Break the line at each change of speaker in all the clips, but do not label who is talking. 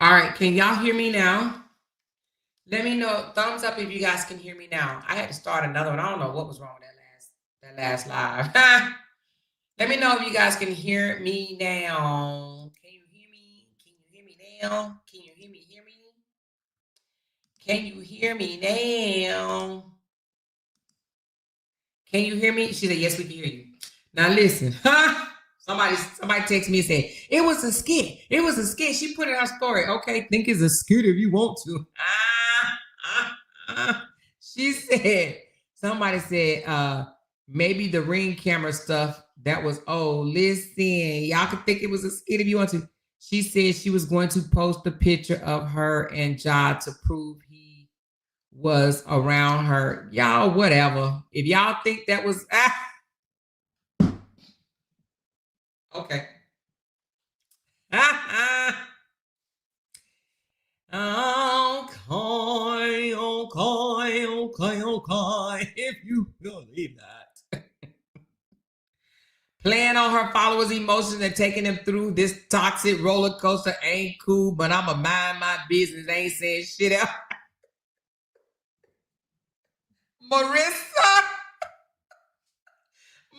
All right, can y'all hear me now? Let me know. Thumbs up if you guys can hear me now. I had to start another one. I don't know what was wrong with that last live. Let me know if you guys can hear me now. Can you hear me? Can you hear me now? Can you hear me? Hear me? Can you hear me now? Can you hear me? She said, yes, we can hear you. Now listen. Somebody texted me and said, it was a skit. It was a skit. She put in her story. Okay, think it's a skit if you want to. She said, somebody said, maybe the Ring camera stuff that was old. Listen, y'all can think it was a skit if you want to. She said she was going to post a picture of her and Ja to prove he was around her. Y'all, whatever. If y'all think that was okay. Okay. If you believe that. Playing on her followers' emotions and taking them through this toxic roller coaster ain't cool, but I'ma mind my business. Ain't saying shit else.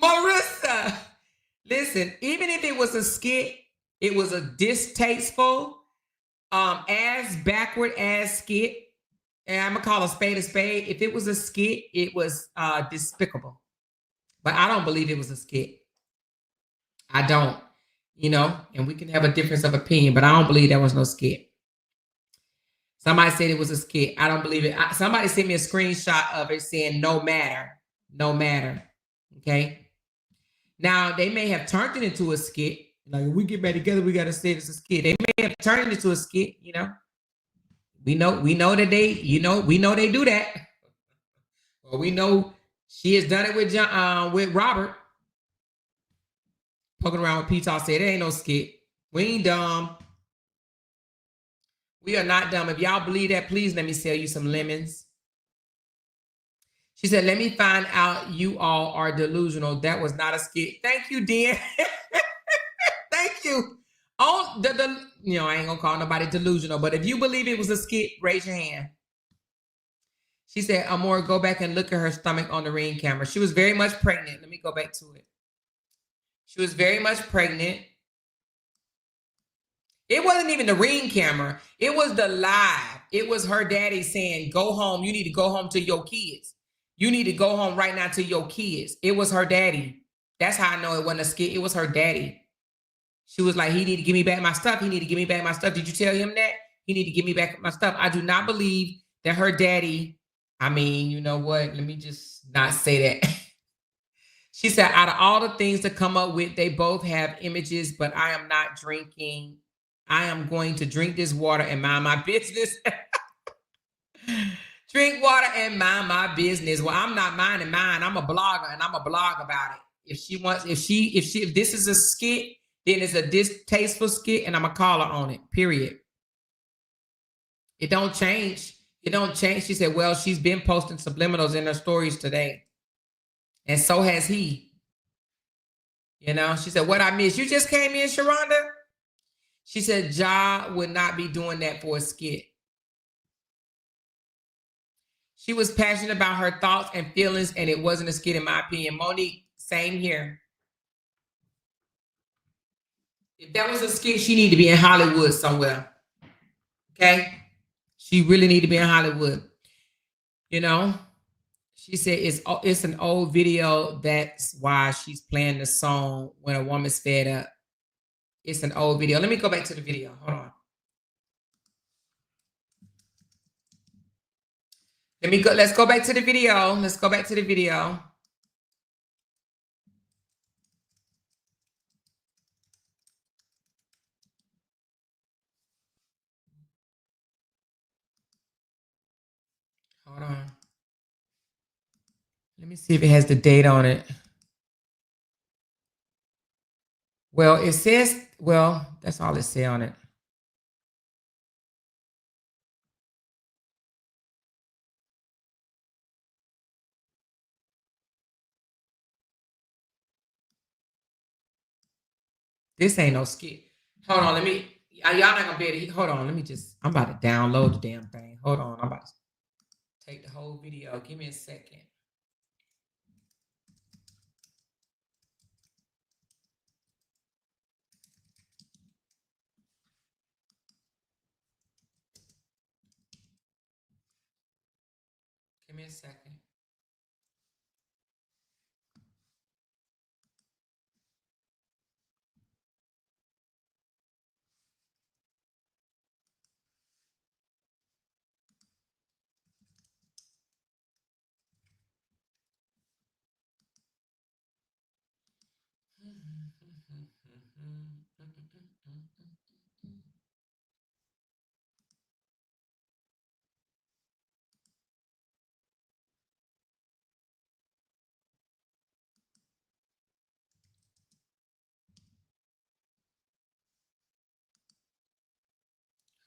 Marissa, listen, even if it was a skit, it was a distasteful, ass backward ass skit. And I'm gonna call a spade a spade. If it was a skit, it was despicable. But I don't believe it was a skit. I don't, and we can have a difference of opinion, but I don't believe there was no skit. Somebody said it was a skit. I don't believe it. Somebody sent me a screenshot of it saying no matter. No matter. Okay. Now they may have turned it into a skit. Like if we get back together, we gotta say it's a skit. They may have turned it into a skit, We know that we know they do that. Well, we know she has done it with Robert. Poking around with Pete, I said, there ain't no skit. We ain't dumb. We are not dumb. If y'all believe that, please let me sell you some lemons. She said, let me find out you all are delusional. That was not a skit. Thank you, dear. Thank you. I ain't gonna call nobody delusional, but if you believe it was a skit, raise your hand. She said, Amor, go back and look at her stomach on the Ring camera. She was very much pregnant. Let me go back to it. She was very much pregnant. It wasn't even the Ring camera. It was the live. It was her daddy saying, go home. You need to go home to your kids. You need to go home right now to your kids. It was her daddy. That's how I know it wasn't a skit. It was her daddy. She was like, he need to give me back my stuff. He need to give me back my stuff. Did you tell him that? He need to give me back my stuff. I do not believe that her daddy, you know what? Let me just not say that. She said, out of all the things to come up with, they both have images, but I am not drinking. I am going to drink this water and mind my business. Drink water and mind my business. Well, I'm not minding mine. I'm a blogger and I'm a blog about it. If this is a skit, then it's a distasteful skit and I'm a call her on it, period. It don't change. It don't change. She said, well, she's been posting subliminals in her stories today. And so has he. She said, what I missed? You just came in, Sharonda? She said, Ja would not be doing that for a skit. She was passionate about her thoughts and feelings, and it wasn't a skit, in my opinion. Monique, same here. If that was a skit, she need to be in Hollywood somewhere. Okay? She really need to be in Hollywood. She said it's an old video. That's why she's playing the song when a woman's fed up. It's an old video. Let me go back to the video. Hold on. Let's go back to the video. Let's go back to the video. Hold on. Let me see if it has the date on it. Well, it says, that's all it says on it. This ain't no skit. Hold on, Y'all not gonna be able to. Hold on, I'm about to download the damn thing. Hold on, I'm about to take the whole video. Give me a second. Give me a second.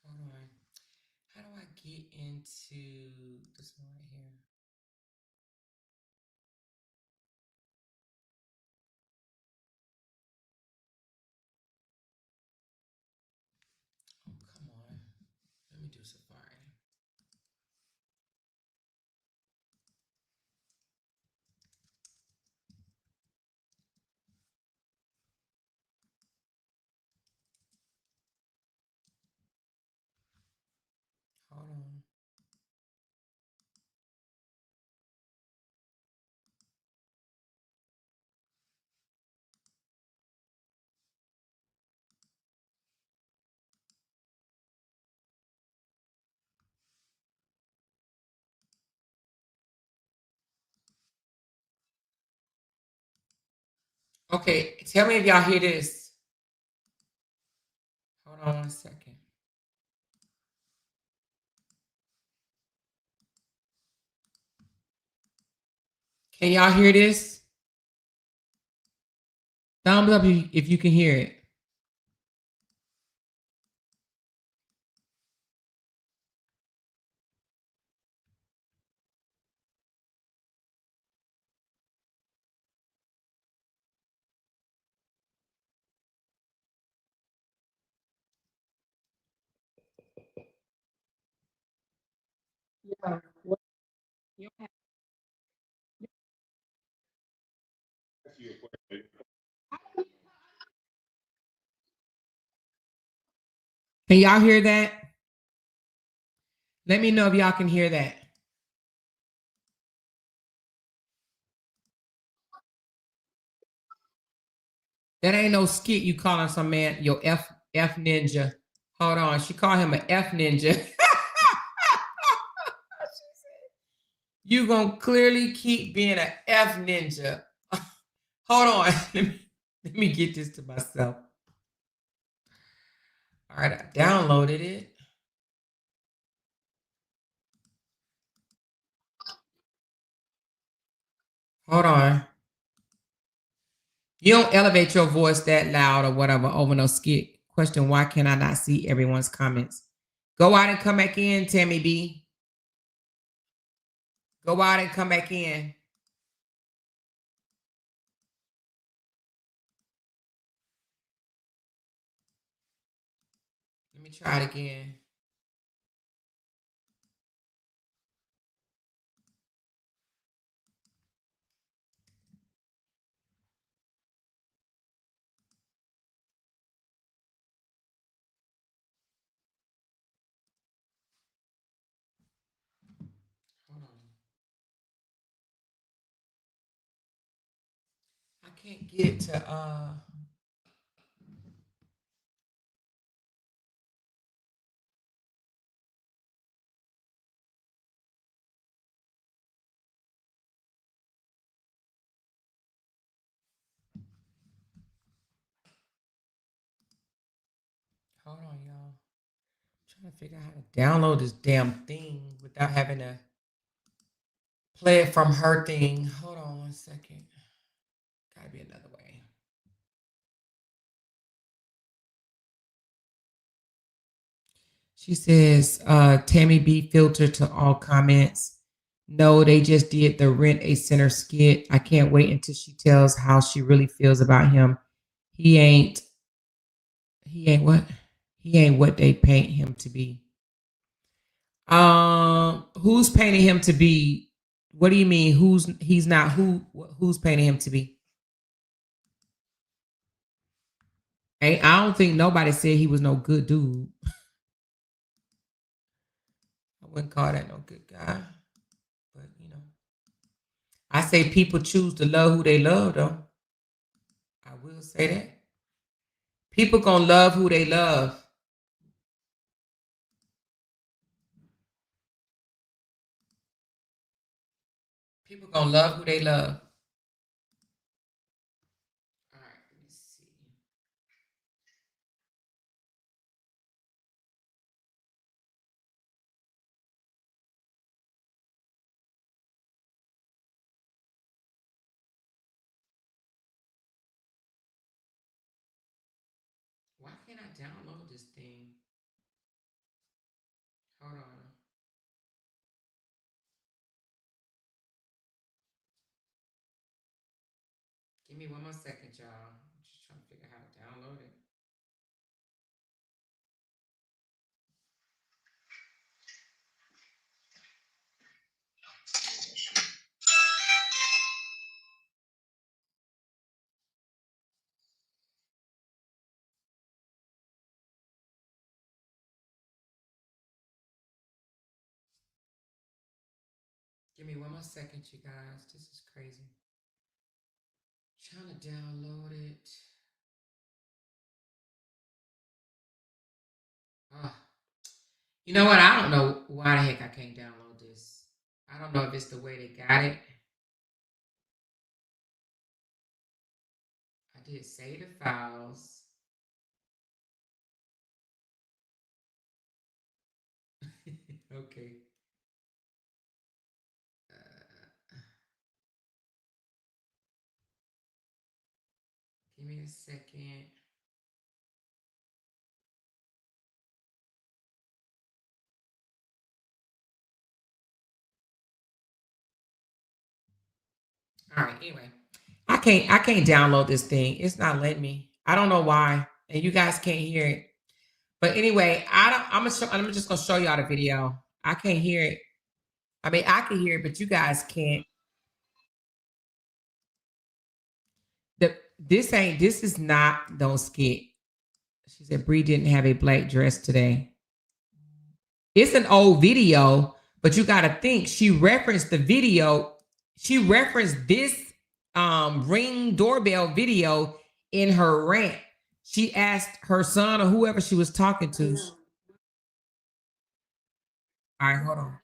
Hold on. How do I get into this one right here? Oh, come on. Let me do Safari. Hold on. Okay, tell me if y'all hear this. Hold on 1 second. Can y'all hear this? Thumbs up if you can hear it. Can y'all hear that? Let me know if y'all can hear that. That ain't no skit you calling some man your F ninja. Hold on. She called him an F ninja. You gonna clearly keep being an F ninja. Hold on. Let me get this to myself. All right, I downloaded it. Hold on. You don't elevate your voice that loud or whatever over no skit. Question, why can I not see everyone's comments? Go out and come back in, Tammy B. Go out and come back in. Let me try it again. Hold on. I can't get it to hold on, y'all. I'm trying to figure out how to download this damn thing without having to play it from her thing. Hold on 1 second. Gotta be another way. She says, Tammy B filter to all comments. No, they just did the Rent a Center skit. I can't wait until she tells how she really feels about him. He ain't what? He ain't what they paint him to be. Who's painting him to be? What do you mean? He's not who's painting him to be? I don't think nobody said he was no good dude. I wouldn't call that no good guy. But I say people choose to love who they love though. I will say that. People gonna love who they love. People gonna love who they love. All right, let me see. Why can't I download this thing? Hold on. Give me one more second, y'all. I'm just trying to figure out how to download it. Give me one more second, you guys. This is crazy. Trying to download it. Ah, you know what? I don't know why the heck I can't download this. I don't know if it's the way they got it. I did save the files. Okay. Give me a second. All right. Anyway, I can't download this thing. It's not letting me. I don't know why, and you guys can't hear it. But anyway, I'm just gonna show y'all the video. I can't hear it. I mean, I can hear it, but you guys can't. This is not no skit. She said Bree didn't have a black dress today. It's an old video, but you got to think she referenced the video. She referenced this Ring doorbell video in her rant. She asked her son or whoever she was talking to. All right, hold on.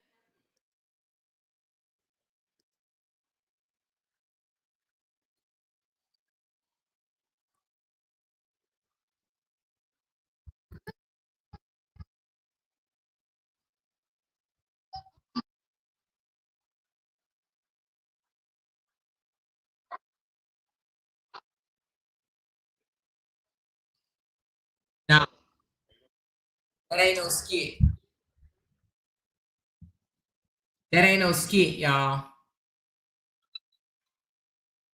No, that ain't no skit. That ain't no skit, y'all.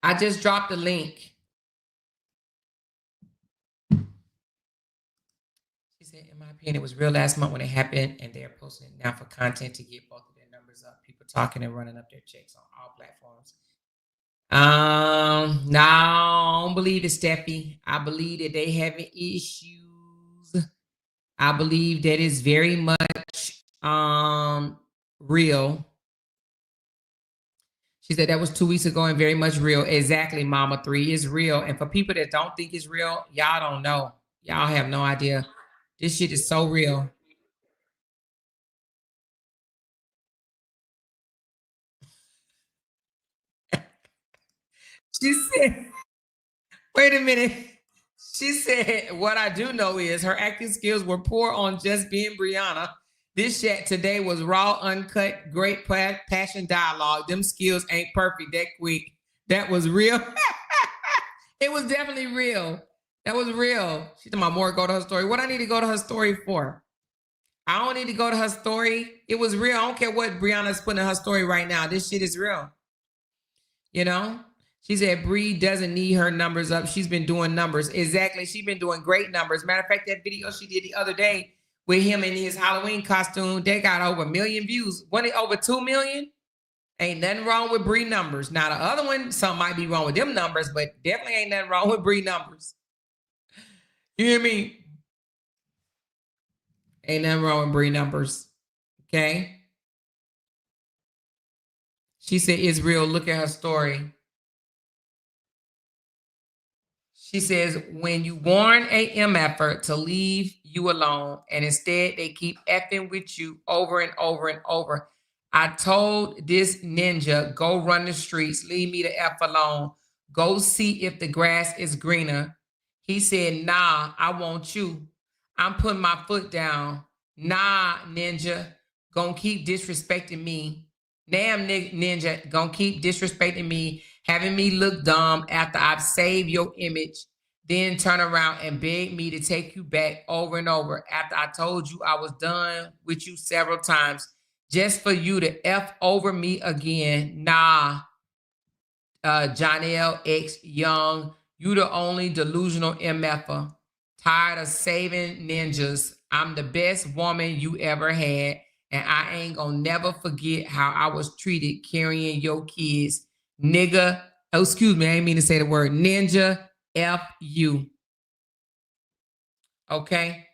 I just dropped the link. She said, in my opinion, it was real last month when it happened, and they're posting it now for content to get both of their numbers up. People talking and running up their checks on all platforms. No, I don't believe it, Steffi. I believe that they having issues. I believe that it's very much real. She said that was 2 weeks ago and very much real. Exactly, Mama 3 is real. And for people that don't think it's real, y'all don't know. Y'all have no idea. This shit is so real. She said, wait a minute. She said, what I do know is her acting skills were poor on just being Brianna. This chat today was raw, uncut, great passion dialogue. Them skills ain't perfect that quick. That was real. It was definitely real. That was real. She told my more go to her story. What I need to go to her story for? I don't need to go to her story. It was real. I don't care what Brianna's putting in her story right now. This shit is real. You know? She said Bree doesn't need her numbers up. She's been doing numbers. Exactly. She's been doing great numbers. Matter of fact, that video she did the other day with him in his Halloween costume, they got over 1 million views. Wasn't it over 2 million? Ain't nothing wrong with Bree numbers. Now the other one, something might be wrong with them numbers, but definitely ain't nothing wrong with Bree numbers. You hear me? Ain't nothing wrong with Bree numbers. Okay. She said it's real. Look at her story. She says, when you warn a MFer to leave you alone, and instead they keep effing with you over and over and over. I told this ninja, go run the streets, leave me the F alone. Go see if the grass is greener. He said, nah, I want you. I'm putting my foot down. Nah, ninja, gonna keep disrespecting me. Damn, ninja, gonna keep disrespecting me, having me look dumb after I've saved your image, then turn around and beg me to take you back over and over after I told you I was done with you several times just for you to F over me again. Nah, Jonelle X Young, you the only delusional MFer. Tired of saving ninjas. I'm the best woman you ever had, and I ain't gonna never forget how I was treated carrying your kids. Nigga, oh, excuse me, I ain't mean to say the word ninja, F you. Okay?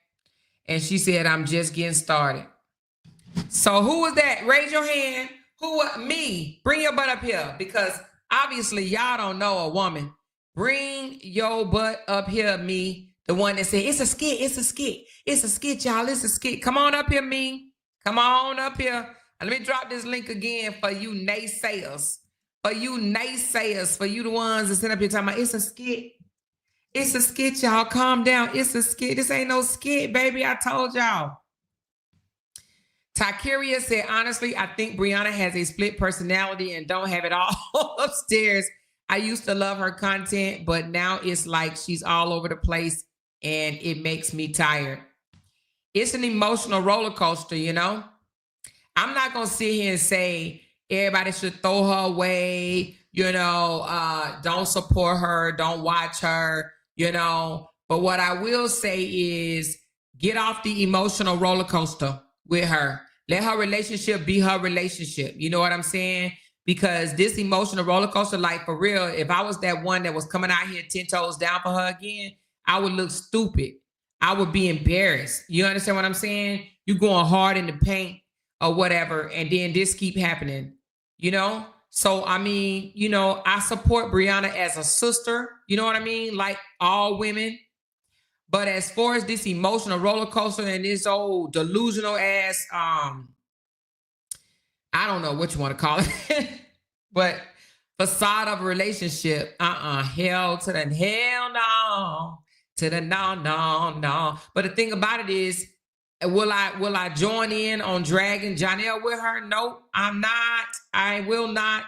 And she said, I'm just getting started. So who was that? Raise your hand. Who? Me. Bring your butt up here, because obviously y'all don't know a woman. Bring your butt up here, me. The one that said, it's a skit, it's a skit. It's a skit, y'all, it's a skit. Come on up here, me. Come on up here. And let me drop this link again for you naysayers. For you naysayers, for you the ones that sit up here talking about, it's a skit. It's a skit, y'all. Calm down. It's a skit. This ain't no skit, baby. I told y'all. Takeria said, honestly, I think Brianna has a split personality and don't have it all upstairs. I used to love her content, but now it's like she's all over the place and it makes me tired. It's an emotional roller coaster, you know? I'm not going to sit here and say everybody should throw her away, you know, don't support her, don't watch her, you know. But what I will say is get off the emotional roller coaster with her. Let her relationship be her relationship. You know what I'm saying? Because this emotional roller coaster, like for real, if I was that one that was coming out here 10 toes down for her again, I would look stupid. I would be embarrassed. You understand what I'm saying? You going hard in the paint or whatever, and then this keep happening, you know? So, I mean, you know, I support Brianna as a sister, you know what I mean? Like all women. But as far as this emotional roller coaster and this old delusional ass, I don't know what you want to call it, but facade of a relationship, hell to the hell no, to the no. But the thing about it is, will I join in on dragging Jonelle with her? Nope, I'm not. I will not.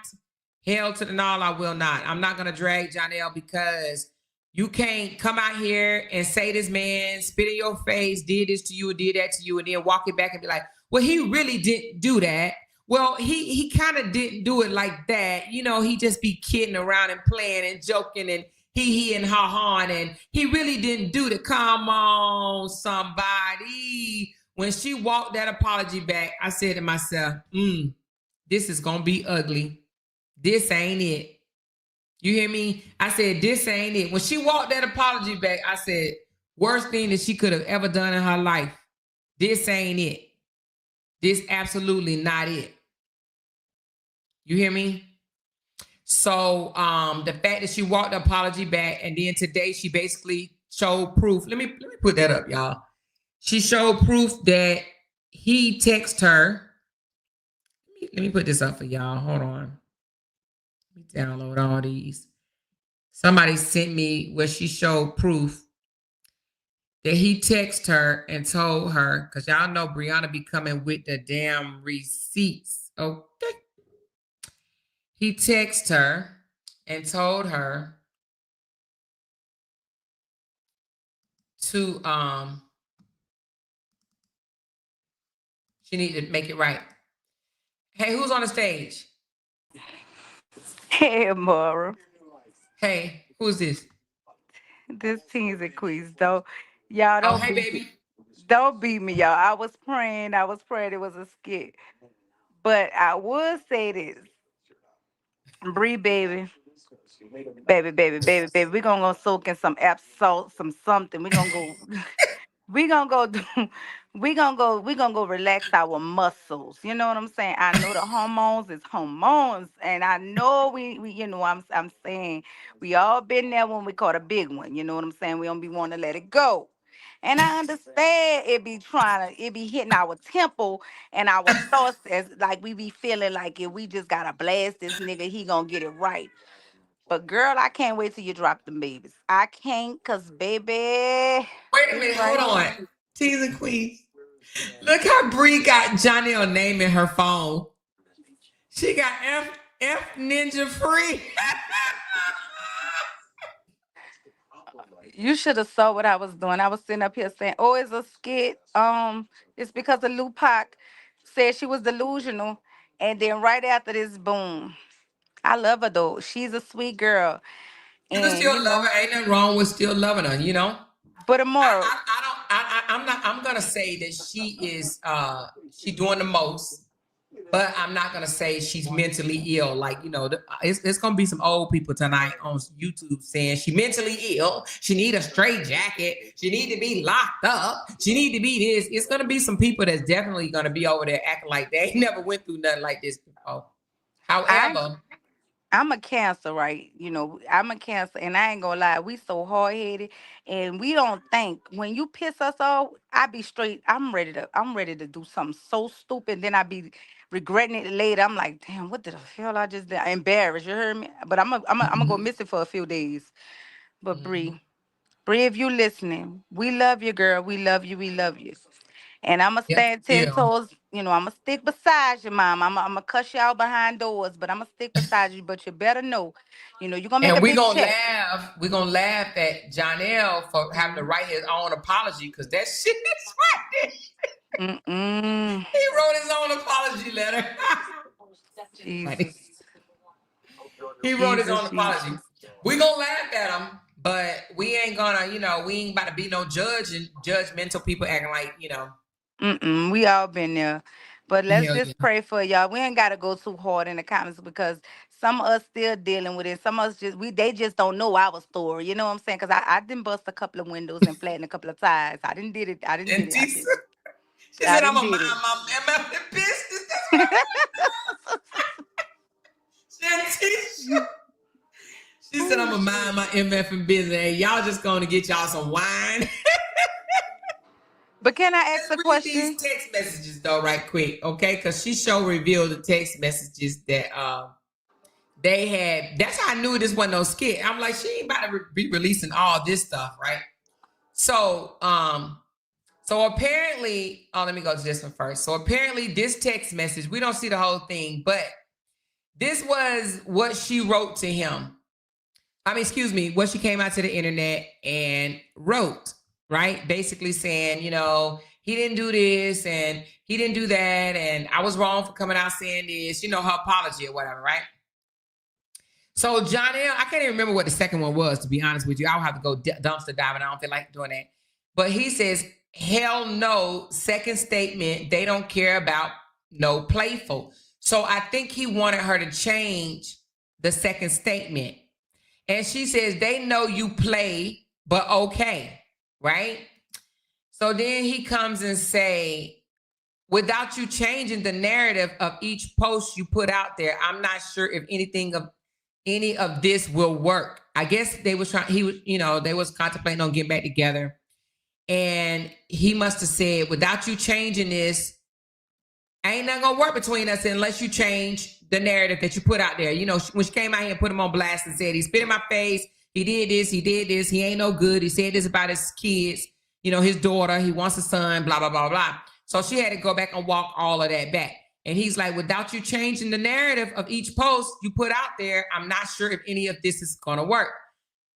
Hell to the no, I will not. I'm not gonna drag Jonelle because you can't come out here and say this man spit in your face, did this to you, did that to you, and then walk it back and be like, well, he really didn't do that. Well, he kind of didn't do it like that. You know, he just be kidding around and playing and joking and he and ha-ha, and he really didn't do it. Come on, somebody. When she walked that apology back, I said to myself, this is going to be ugly. This ain't it. You hear me? I said, this ain't it. When she walked that apology back, I said, worst thing that she could have ever done in her life. This ain't it. This absolutely not it. You hear me? So the fact that she walked the apology back, and then today she basically showed proof. Let me put that up, y'all. She showed proof that he texted her. Let me put this up for y'all. Hold on. Let me download all these. Somebody sent me where she showed proof that he texted her and told her, because y'all know Brianna be coming with the damn receipts. Okay. He texted her and told her to she need to make it right. Hey, who's on the stage?
Hey, Mara.
Hey, who's this?
This teens and queens, though. Y'all
Oh,
don't
hey,
beat me.
baby.
Don't beat me, y'all. I was praying. I was praying it was a skit. But I would say this. Bree, baby. Baby. We gonna go soak in some Epsom salt, some something. We gonna go. We gonna go do. We gonna go relax our muscles. You know what I'm saying? I know the hormones is hormones, and I know we you know I'm saying we all been there when we caught a big one. You know what I'm saying? We don't be wanting to let it go. And I understand it be hitting our temple and our thoughts as like we be feeling like if we just gotta blast this nigga, he gonna get it right. But girl, I can't wait till you drop them babies. I can't, cause baby,
Wait a
this
minute. Hold
right
on.
here.
Teens and queens. Look how Bree got Johnny name in her phone. She got F Ninja Free.
You should have saw what I was doing. I was sitting up here saying, "Oh, it's a skit. It's because of Lupac said she was delusional." And then right after this, boom. I love her though. She's a sweet girl,
You can
and
still love her. Ain't nothing wrong with still loving her, you know?
but tomorrow,
I don't I'm not I'm gonna say that she doing the most, but I'm not gonna say she's mentally ill. Like, you know, it's gonna be some old people tonight on YouTube saying she mentally ill. She need a straight jacket. She need to be locked up. She need to be this. It's gonna be some people that's definitely gonna be over there acting like they ain't never went through nothing like this before.
I
However,
I'm a cancer, right? I'm a cancer, and I ain't gonna lie, we so hard headed, and we don't think. When you piss us off, I be straight. I'm ready to do something so stupid. Then I be regretting it later. I'm like, damn, what the hell I just did? I embarrassed. You heard me? But I'm gonna go
mhm,
miss it for a few days. But
mhm.
Bree, if you listening, we love you, girl. We love you. We love you. And I'ma
Yes,
stand 10 toes.
yeah.
I'ma stick beside you, mom. I'ma cuss you out behind doors, but I'ma stick beside you. But you better know, you're gonna make
And
a big check.
we're gonna laugh at Jonell for having to write his own apology because that shit is right there.
Mm-mm.
He wrote his own apology letter. Funny.
Jesus.
He wrote his
Jesus,
own apology.
Jesus.
We gonna laugh at him, but we ain't gonna, we ain't about to be no judge and judgmental people acting like,
Mm-mm. We all been there. But let's
hell yeah.
just pray for y'all. We ain't gotta go too hard in the comments because some of us still dealing with it. Some of us they just don't know our story. You know what I'm saying? Cause I didn't bust a couple of windows and flatten a couple of tires. I didn't did it. I didn't did
And
it. I did it.
she
I
said, I'm
didn't
gonna
did
mind
it.
my MF business. That's what she said, I'm
Oh,
gonna mind my MF and business. And y'all just gonna get y'all some wine.
but can I ask
Let's
a
read these
question?
text messages though, right quick, okay? Because she show revealed the text messages that they had. That's how I knew this wasn't no skit. I'm like, she ain't about to be releasing all this stuff, right? So apparently, let me go to this one first. So apparently, this text message, we don't see the whole thing, but this was what she wrote to him. I mean, excuse me, what she came out to the internet and wrote, right? Basically saying, he didn't do this and he didn't do that. And I was wrong for coming out saying this, her apology or whatever, right? So, John L., I can't even remember what the second one was, to be honest with you. I'll have to go dumpster diving. I don't feel like doing that. But he says, hell no, second statement, they don't care about no playful. So I think he wanted her to change the second statement. And she says, they know you play, but okay, right? So then he comes and say, without you changing the narrative of each post you put out there, I'm not sure if any of this will work. I guess they was trying, they was contemplating on getting back together. And he must have said, without you changing this, ain't nothing gonna work between us unless you change the narrative that you put out there. When she came out here and put him on blast and said, he spit in my face, he did this, he ain't no good. He said this about his kids, his daughter, he wants a son, blah, blah, blah, blah. So she had to go back and walk all of that back. And he's like, without you changing the narrative of each post you put out there, I'm not sure if any of this is gonna work.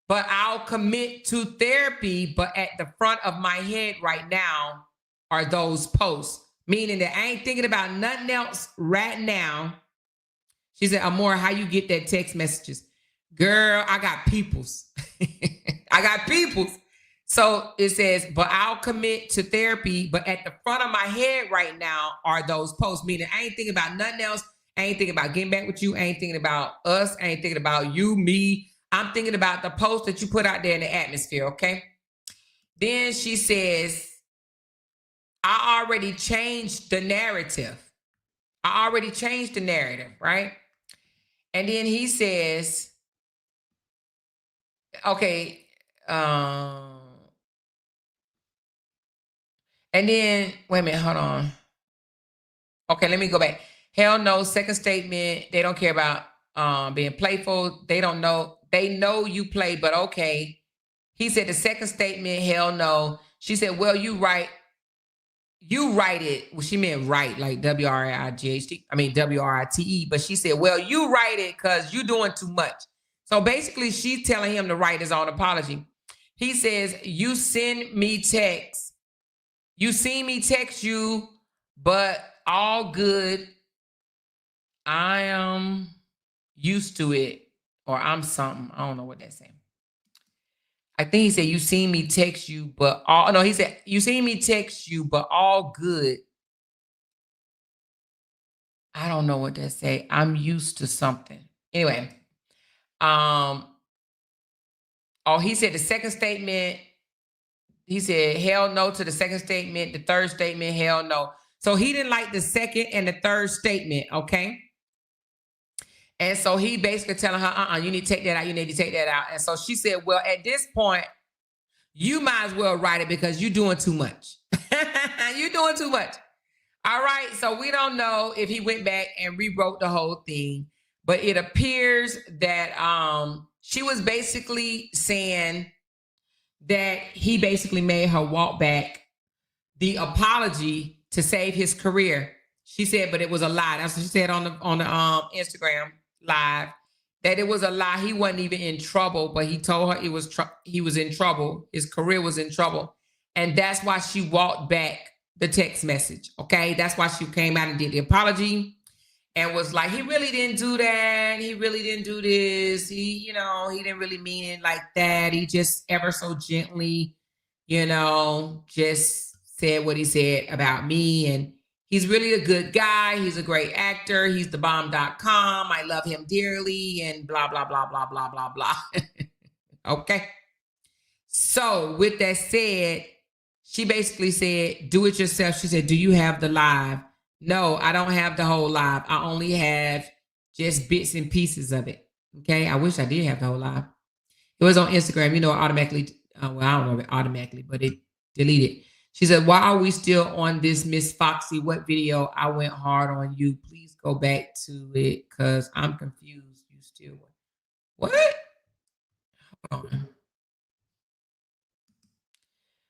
But I'll commit to therapy. But at the front of my head right now are those posts. Meaning that I ain't thinking about nothing else right now. She said, Amora, how you get that text messages? Girl, I got peoples. I got peoples. So it says, but I'll commit to therapy. But at the front of my head right now are those posts. Meaning I ain't thinking about nothing else. I ain't thinking about getting back with you. I ain't thinking about us. I ain't thinking about you, me. I'm thinking about the post that you put out there in the atmosphere, okay? Then she says, I already changed the narrative. I already changed the narrative, right? And then he says, okay, and then wait a minute, hold on. Okay, let me go back. Hell no, second statement, they don't care about being playful. They don't know, they know you play, but okay. He said the second statement, hell no. She said, well, you write it. Well, she meant write, like W-R-I-G-H-T. I mean W-R-I-T-E. But she said, well, you write it because you're doing too much. So basically, she's telling him to write his own apology. He says, you send me text. You see me text you, but all good. I am used to it. Or I'm something. I don't know what that's saying. I think he said, you seen me text you, but all, no, he said, you seen me text you, but all good. I don't know what that say. I'm used to something. Anyway, oh, he said the second statement, he said, hell no to the second statement. The third statement, hell no. So he didn't like the second and the third statement, okay? And so he basically telling her, you need to take that out. You need to take that out. And so she said, well, at this point, you might as well write it because you're doing too much. You're doing too much. All right. So we don't know if he went back and rewrote the whole thing, but it appears that she was basically saying that he basically made her walk back the apology to save his career. She said, but it was a lie. That's what she said on the Instagram live, that it was a lie. He wasn't even in trouble, but he told her he was in trouble. His career was in trouble. And that's why she walked back the text message. Okay. That's why she came out and did the apology and was like, he really didn't do that. He really didn't do this. He didn't really mean it like that. He just ever so gently, just said what he said about me. And he's really a good guy. He's a great actor. He's the bomb.com. I love him dearly and blah, blah, blah, blah, blah, blah, blah. Okay. So with that said, she basically said, do it yourself. She said, do you have the live? No, I don't have the whole live. I only have just bits and pieces of it. Okay. I wish I did have the whole live. It was on Instagram, automatically. Well, I don't know if it automatically, but it deleted. She said, why are we still on this, Miss Foxy? What video? I went hard on you. Please go back to it because I'm confused. You still what? Hold on.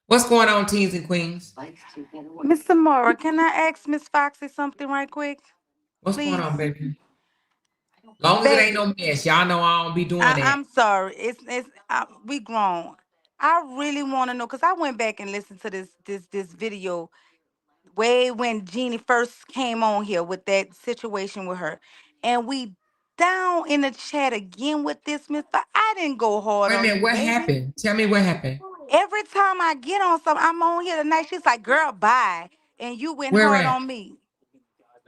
What's going on, teens and queens?
Mr. Mora, can I ask Miss Foxy something right quick?
What's
Please?
going on, baby? Long as it ain't no mess, y'all know I don't be doing that.
I'm sorry. It's we grown. I really want to know because I went back and listened to this video way when Jeannie first came on here with that situation with her, and we down in the chat again with this Miss. I didn't go hard
Wait a
on
minute,
you,
what
baby.
happened? Tell me what happened.
Every time I get on something, I'm on here tonight. She's like, "Girl, bye," and you went
Where
hard
at?
on me.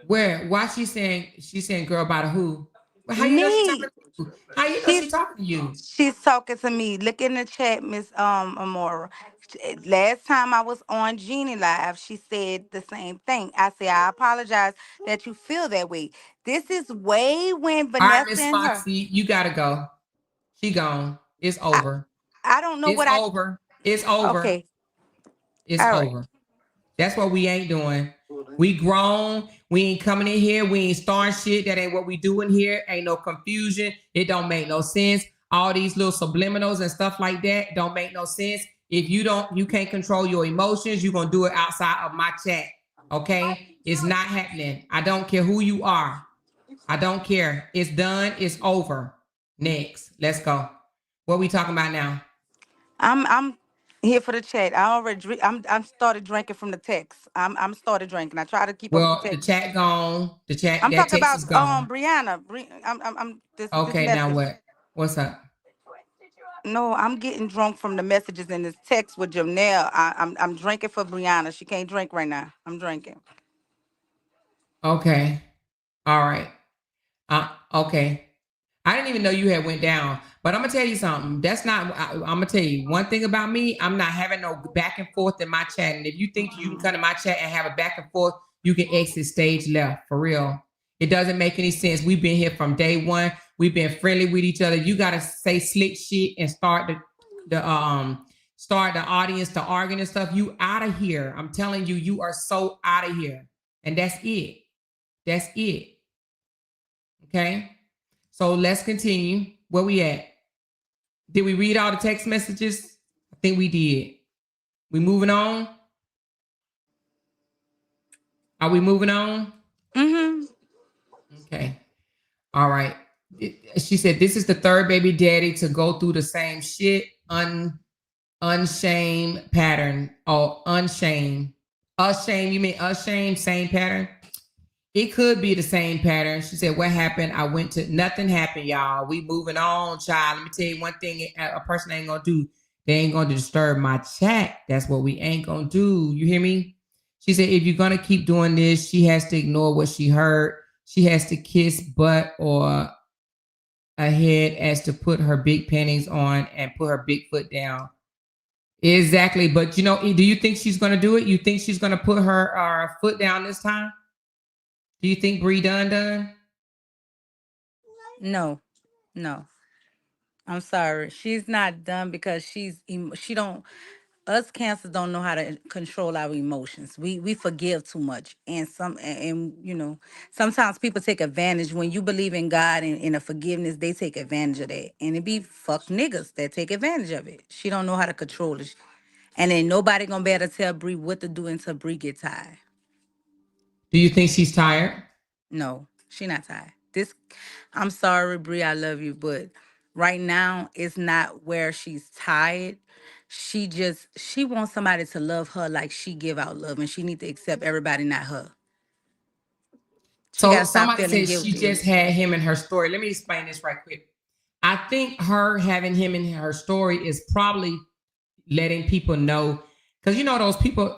Where? Why she's saying girl about a who? Well, how you know she's talking
Me.
to you? How you know
She's
she's talking to you?
she's talking to me. Look in the chat, Miss Amora. Last time I was on Jeannie Live, she said the same thing. I said, I apologize that you feel that way. This is way when
All right,
Vanessa
Miss
and her.
Foxy, you gotta go. She gone. It's
I,
over.
I don't know
It's
what I.
over. It's over.
Okay.
It's
All right.
over. That's what we ain't doing. We grown. We ain't coming in here. We ain't starting shit. That ain't what we doing here. Ain't no confusion. It don't make no sense. All these little subliminals and stuff like that don't make no sense. If you can't control your emotions, you're gonna do it outside of my chat. Okay? It's not happening. I don't care who you are. I don't care. It's done. It's over. Next. Let's go. What we talking about now?
I'm here for the chat. I already drink. I'm started drinking from the text. I'm started drinking. I try to keep up with the
Well, the
text.
chat gone. The chat,
I'm
that
talking
text
about
is gone.
Brianna. I'm this
Okay, now
message.
what? What's up?
No, I'm getting drunk from the messages in this text with Janelle. I'm drinking for Brianna. She can't drink right now. I'm drinking.
Okay. All right. Okay. I didn't even know you had went down, but I'm gonna tell you something. That's not. I'm gonna tell you one thing about me. I'm not having no back and forth in my chat. And if you think you can come to my chat and have a back and forth, you can exit stage left for real. It doesn't make any sense. We've been here from day one. We've been friendly with each other. You gotta say slick shit and start the audience to arguing and stuff. You out of here. I'm telling you, you are so out of here. And that's it. That's it. Okay. So let's continue. Where we at? Did we read all the text messages? I think we did. We moving on? Are we moving on?
Mm-hmm.
Okay. All right. She said, this is the third baby daddy to go through the same shit. Unshame pattern. Oh, unshame. Ashame, you mean ashame? Same pattern? It could be the same pattern. She said, what happened? I went to, nothing happened, y'all. We moving on, child. Let me tell you one thing a person ain't gonna do. They ain't gonna disturb my chat. That's what we ain't gonna do. You hear me? She said, if you're gonna keep doing this, she has to ignore what she heard. She has to kiss butt or a head as to put her big panties on and put her big foot down. Exactly. But you know, do you think she's gonna do it? You think she's gonna put her foot down this time? Do you think Bree done?
No, no. I'm sorry. She's not done because she don't. Us cancers don't know how to control our emotions. We forgive too much, and you know, sometimes people take advantage. When you believe in God and in a forgiveness, they take advantage of that, and it be fuck niggas that take advantage of it. She don't know how to control it, and then nobody gonna be able to tell Bree what to do until Bree get tired.
Do you think she's tired?
No, she not tired. I'm sorry, Bree, I love you, but right now it's not where she's tired. She wants somebody to love her like she give out love, and she need to accept everybody, not her. She
So
gotta stop
somebody
feeling
said she
guilty.
just had him in her story. Let me explain this right quick. I think her having him in her story is probably letting people know, because you know those people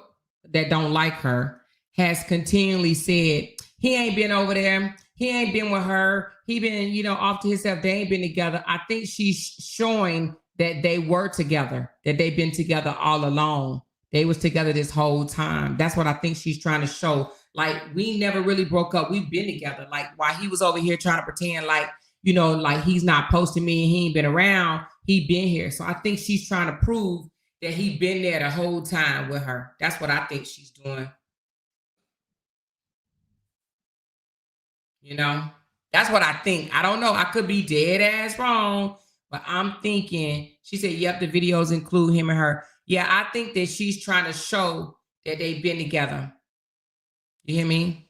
that don't like her has continually said he ain't been over there, he ain't been with her, he been off to himself, they ain't been together. I think she's showing that they were together, that they've been together all along. They was together this whole time. That's what I think she's trying to show. Like, we never really broke up, we've been together. Like, while he was over here trying to pretend like like he's not posting me and he ain't been around, he been here. So I think she's trying to prove that he been there the whole time with her. That's what I think she's doing. That's what I think. I don't know. I could be dead ass wrong, but I'm thinking, she said, yep, the videos include him and her. Yeah, I think that she's trying to show that they've been together. You hear me?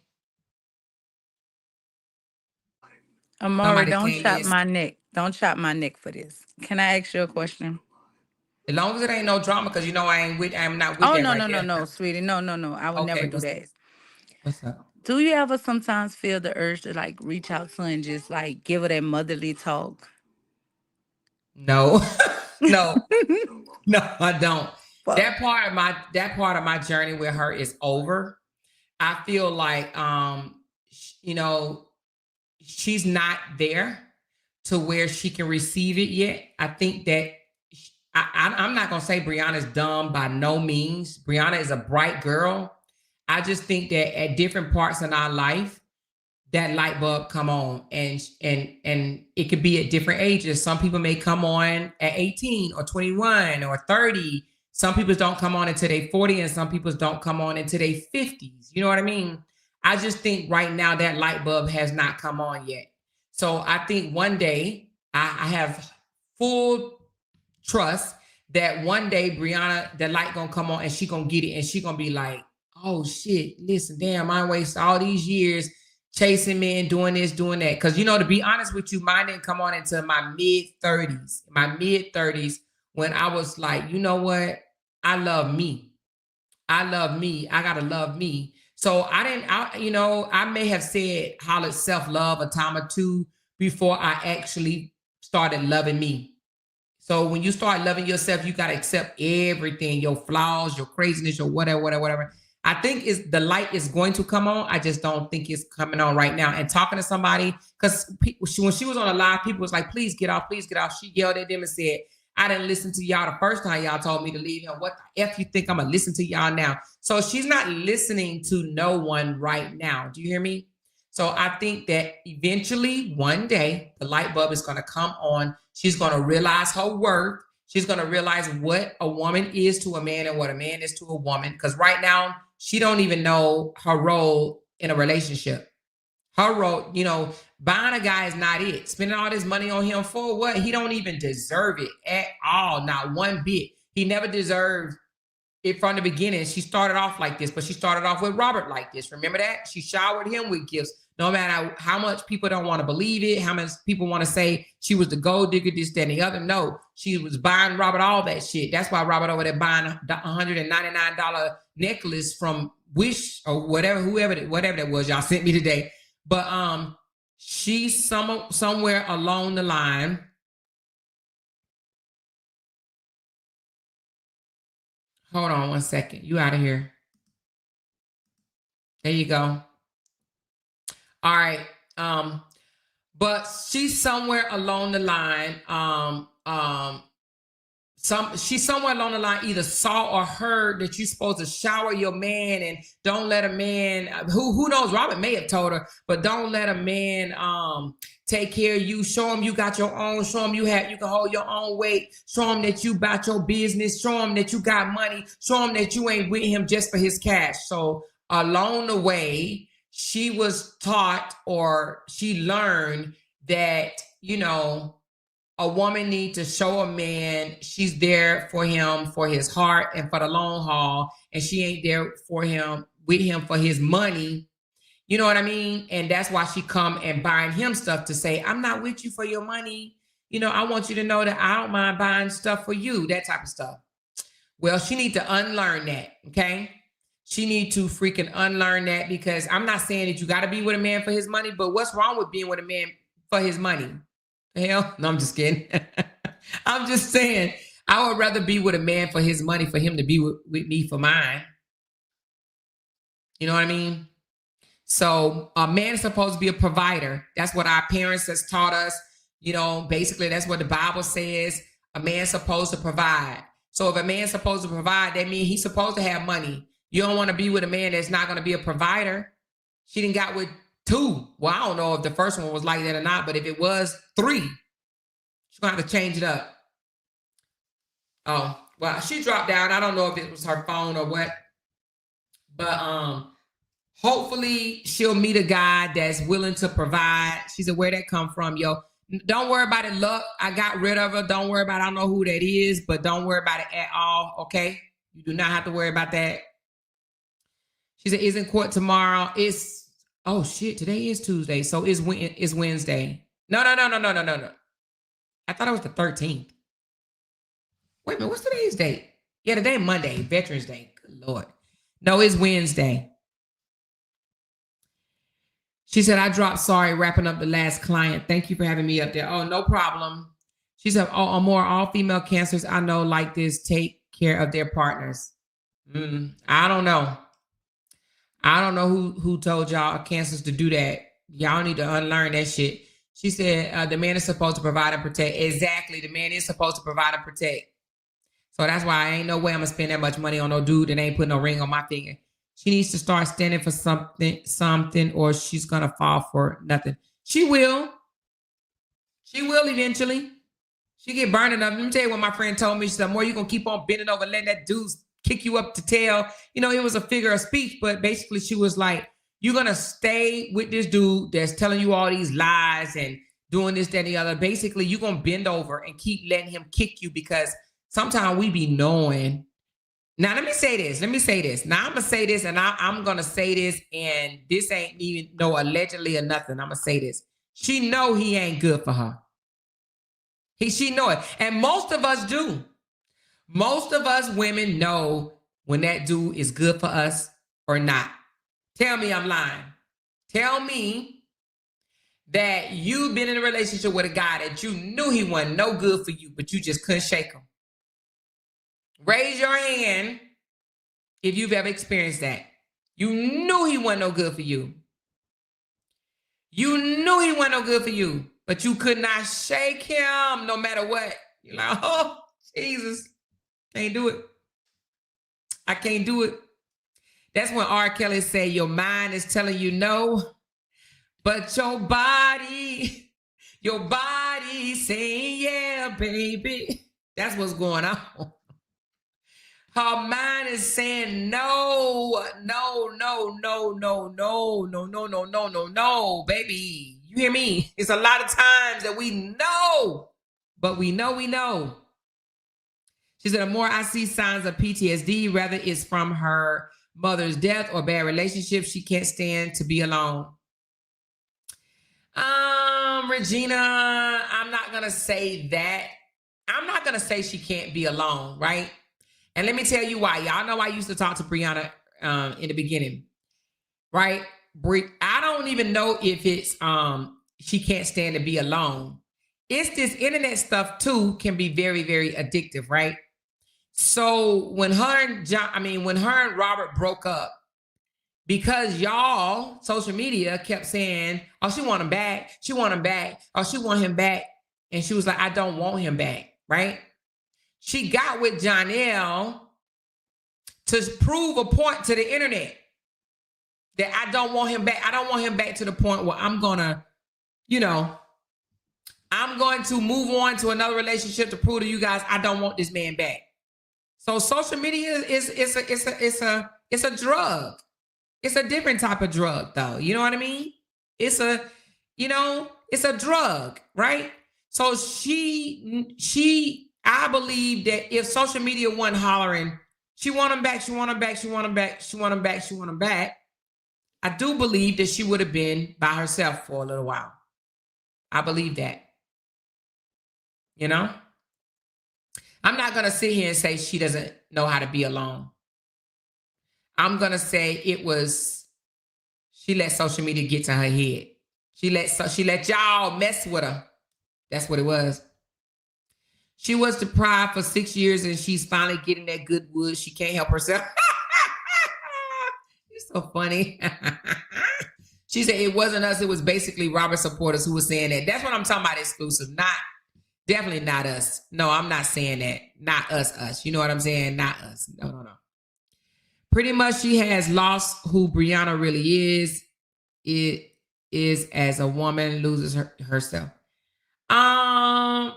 Amari, don't chop my neck. Don't chop my neck for this. Can I ask you a question?
As long as it ain't no drama, because I'm not with
Oh
that
no,
right
no, no,
there.
no, sweetie. No, no, no. I would never
Okay,
do that.
what's up?
Do you ever sometimes feel the urge to like reach out to her and just like give her that motherly talk?
No, no, no, I don't.
Fuck.
That part of my journey with her is over. I feel like she's not there to where she can receive it yet. I think that I'm not gonna say Brianna's dumb by no means. Brianna is a bright girl. I just think that at different parts in our life, that light bulb come on, and it could be at different ages. Some people may come on at 18 or 21 or 30. Some people don't come on until they 40, and some people don't come on until they 50s. You know what I mean? I just think right now that light bulb has not come on yet. So I think one day I have full trust that one day Brianna, the light gonna come on and she gonna get it, and she gonna be like, oh shit, listen, damn, I wasted all these years chasing men, doing this, doing that. Because to be honest with you, mine didn't come on until my mid-30s, when I was like, you know what? I love me. I love me. I gotta love me. So I may have said hollered self-love a time or two before I actually started loving me. So when you start loving yourself, you got to accept everything, your flaws, your craziness, your whatever, whatever, whatever. I think the light is going to come on. I just don't think it's coming on right now. And talking to somebody, because when she was on a live, people was like, please get off, please get off. She yelled at them and said, I didn't listen to y'all the first time y'all told me to leave him. What the F you think I'm going to listen to y'all now? So she's not listening to no one right now. Do you hear me? So I think that eventually one day the light bulb is going to come on. She's going to realize her worth. She's going to realize what a woman is to a man and what a man is to a woman. Because right now she don't even know her role in a relationship. Her role, you know, buying a guy is not it. Spending all this money on him for what? He don't even deserve it at all. Not one bit. He never deserved it from the beginning. She started off like this, but she started off with Robert like this. Remember that? She showered him with gifts. No matter how much people don't want to believe it, how much people want to say she was the gold digger, this, that, and the other. No, she was buying Robert all that shit. That's why Robert over there buying the $199 necklace from Wish or whatever, whatever that was y'all sent me today. But she's somewhere along the line. Hold on one second. You out of here. There you go. All right. But she's somewhere along the line. She's somewhere along the line either saw or heard that you're supposed to shower your man and don't let a man who knows. Robert may have told her, but don't let a man take care of you. Show him you got your own. Show him you can hold your own weight. Show him that you about your business. Show him that you got money. Show him that you ain't with him just for his cash. So along the way, she was taught or she learned that, you know, a woman needs to show a man she's there for him, for his heart and for the long haul. And she ain't there for him, with him for his money. You know what I mean? And that's why she come and buying him stuff to say, I'm not with you for your money. You know, I want you to know that I don't mind buying stuff for you, that type of stuff. Well, she need to unlearn that, okay? She need to freaking unlearn that, because I'm not saying that you got to be with a man for his money, but what's wrong with being with a man for his money? The hell? No, I'm just kidding. I'm just saying I would rather be with a man for his money, for him to be with me for mine. You know what I mean? So a man is supposed to be a provider. That's what our parents has taught us. You know, basically that's what the Bible says. A man's supposed to provide. So if a man's supposed to provide, that means he's supposed to have money. You don't want to be with a man that's not going to be a provider. She done got with 2. Well, I don't know if the first one was like that or not, but if it was 3, she's going to have to change it up. Oh, well, she dropped down. I don't know if it was her phone or what. But hopefully she'll meet a guy that's willing to provide. She said, where'd that come from, yo? Don't worry about it, look. I got rid of her. Don't worry about it. I don't know who that is, but don't worry about it at all, okay? You do not have to worry about that. She said, is in court tomorrow. It's, oh shit, today is Tuesday. So it's Wednesday. No. I thought it was the 13th. Wait a minute, what's today's date? Yeah, today Monday, Veterans Day. Good Lord. No, it's Wednesday. She said, I dropped sorry, wrapping up the last client. Thank you for having me up there. Oh, no problem. She said, oh, more all-female cancers I know like this take care of their partners. I don't know. I don't know who told y'all cancers to do that. Y'all need to unlearn that shit. She said, the man is supposed to provide and protect. Exactly. The man is supposed to provide and protect. So that's why I ain't no way I'm going to spend that much money on no dude that ain't putting no ring on my finger. She needs to start standing for something, or she's going to fall for nothing. She will. She will eventually. She get burned enough. Let me tell you what my friend told me. She said, more you going to keep on bending over, letting that dude kick you up to tail. You know, it was a figure of speech, but basically she was like, you're going to stay with this dude that's telling you all these lies and doing this, that, and the other. Basically, you're going to bend over and keep letting him kick you, because sometimes we be knowing. Now, let me say this. Now, I'm going to say this, and I'm going to say this, and this ain't even no allegedly or nothing. I'm going to say this. She know he ain't good for her. She know it. And most of us do. Most of us women know when that dude is good for us or not. Tell me I'm lying. Tell me that you've been in a relationship with a guy that you knew he wasn't no good for you, but you just couldn't shake him? Raise your hand if you've ever experienced that. You knew he wasn't no good for you. You knew he wasn't no good for you, but you could not shake him no matter what. You're like, oh, Jesus, can't do it. I can't do it. That's when R. Kelly said, your mind is telling you no, but your body saying, yeah, baby. That's what's going on. Her mind is saying no, baby. You hear me? It's a lot of times that we know, but we know. She said, the more I see signs of PTSD, whether it's from her mother's death or bad relationships, she can't stand to be alone. Regina, I'm not going to say that. I'm not going to say she can't be alone, right? And let me tell you why. Y'all know I used to talk to Brianna in the beginning, right? I don't even know if it's she can't stand to be alone. It's this internet stuff too can be very, very addictive, right? So when her and Robert broke up, because y'all social media kept saying, "Oh, she want him back. She want him back. Oh, she want him back," and she was like, "I don't want him back," right? She got with Jonelle to prove a point to the internet that I don't want him back. I don't want him back to the point where I'm going to move on to another relationship to prove to you guys I don't want this man back. So social media is a drug. It's a different type of drug though. You know what I mean? It's a drug, right? So I believe that if social media wasn't hollering, she want him back, she want him back, she want him back, she want him back, she want him back, I do believe that she would have been by herself for a little while. I believe that. You know? I'm not going to sit here and say she doesn't know how to be alone. I'm going to say she let social media get to her head. She let y'all mess with her. That's what it was. She was deprived for 6 years and she's finally getting that good wood. She can't help herself. You're so funny. She said it wasn't us. It was basically Robert supporters who were saying that. That's what I'm talking about exclusive. Definitely not us. No, I'm not saying that. Not us. You know what I'm saying? Not us. No. Pretty much she has lost who Brianna really is. It is as a woman loses herself. I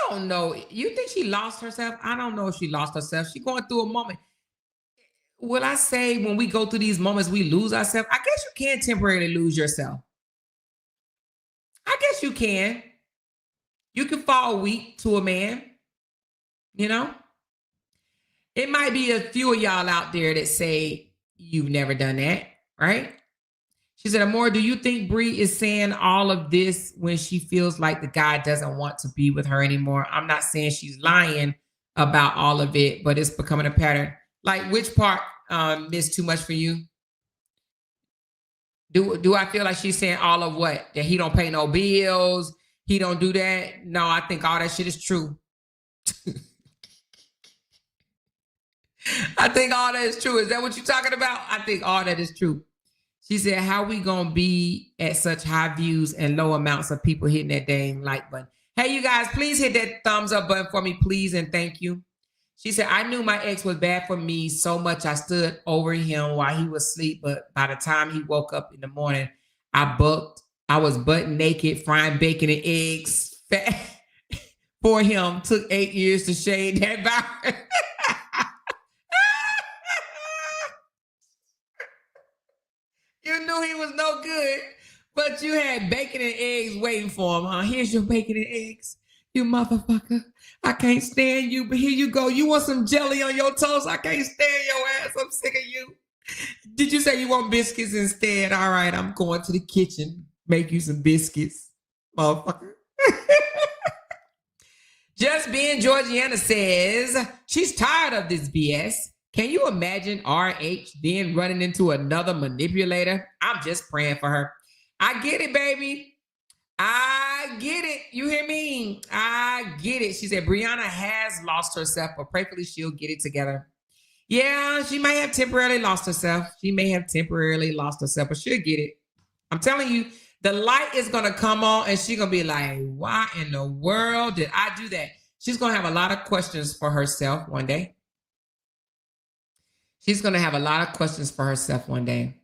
don't know. You think she lost herself? I don't know if she lost herself. She's going through a moment. Will I say when we go through these moments, we lose ourselves? I guess you can temporarily lose yourself. I guess you can. You can fall weak to a man. You know? It might be a few of y'all out there that say you've never done that, right? She said, Amor, do you think Bree is saying all of this when she feels like the guy doesn't want to be with her anymore? I'm not saying she's lying about all of it, but it's becoming a pattern. Like which part is too much for you? Do I feel like she's saying all of what? That he don't pay no bills, he don't do that? No, I think all that shit is true. I think all that is true. Is that what you're talking about? I think all that is true. She said, how we going to be at such high views and low amounts of people hitting that dang like button? Hey, you guys, please hit that thumbs up button for me, please, and thank you. She said, I knew my ex was bad for me so much I stood over him while he was asleep, but by the time he woke up in the morning, I was butt naked, frying bacon and eggs for him. Took 8 years to shade that boundary. You knew he was no good, but you had bacon and eggs waiting for him, huh? Here's your bacon and eggs, you motherfucker. I can't stand you, but here you go. You want some jelly on your toast? I can't stand your ass. I'm sick of you. Did you say you want biscuits instead? All right, I'm going to the kitchen. Make you some biscuits, motherfucker. Just Being Georgiana says she's tired of this BS. Can you imagine RH then running into another manipulator? I'm just praying for her. I get it, baby. I get it. You hear me? I get it. She said Brianna has lost herself, but prayerfully she'll get it together. Yeah, she may have temporarily lost herself. She may have temporarily lost herself, but she'll get it. I'm telling you, the light is going to come on and she's going to be like, why in the world did I do that? She's going to have a lot of questions for herself one day. She's going to have a lot of questions for herself one day.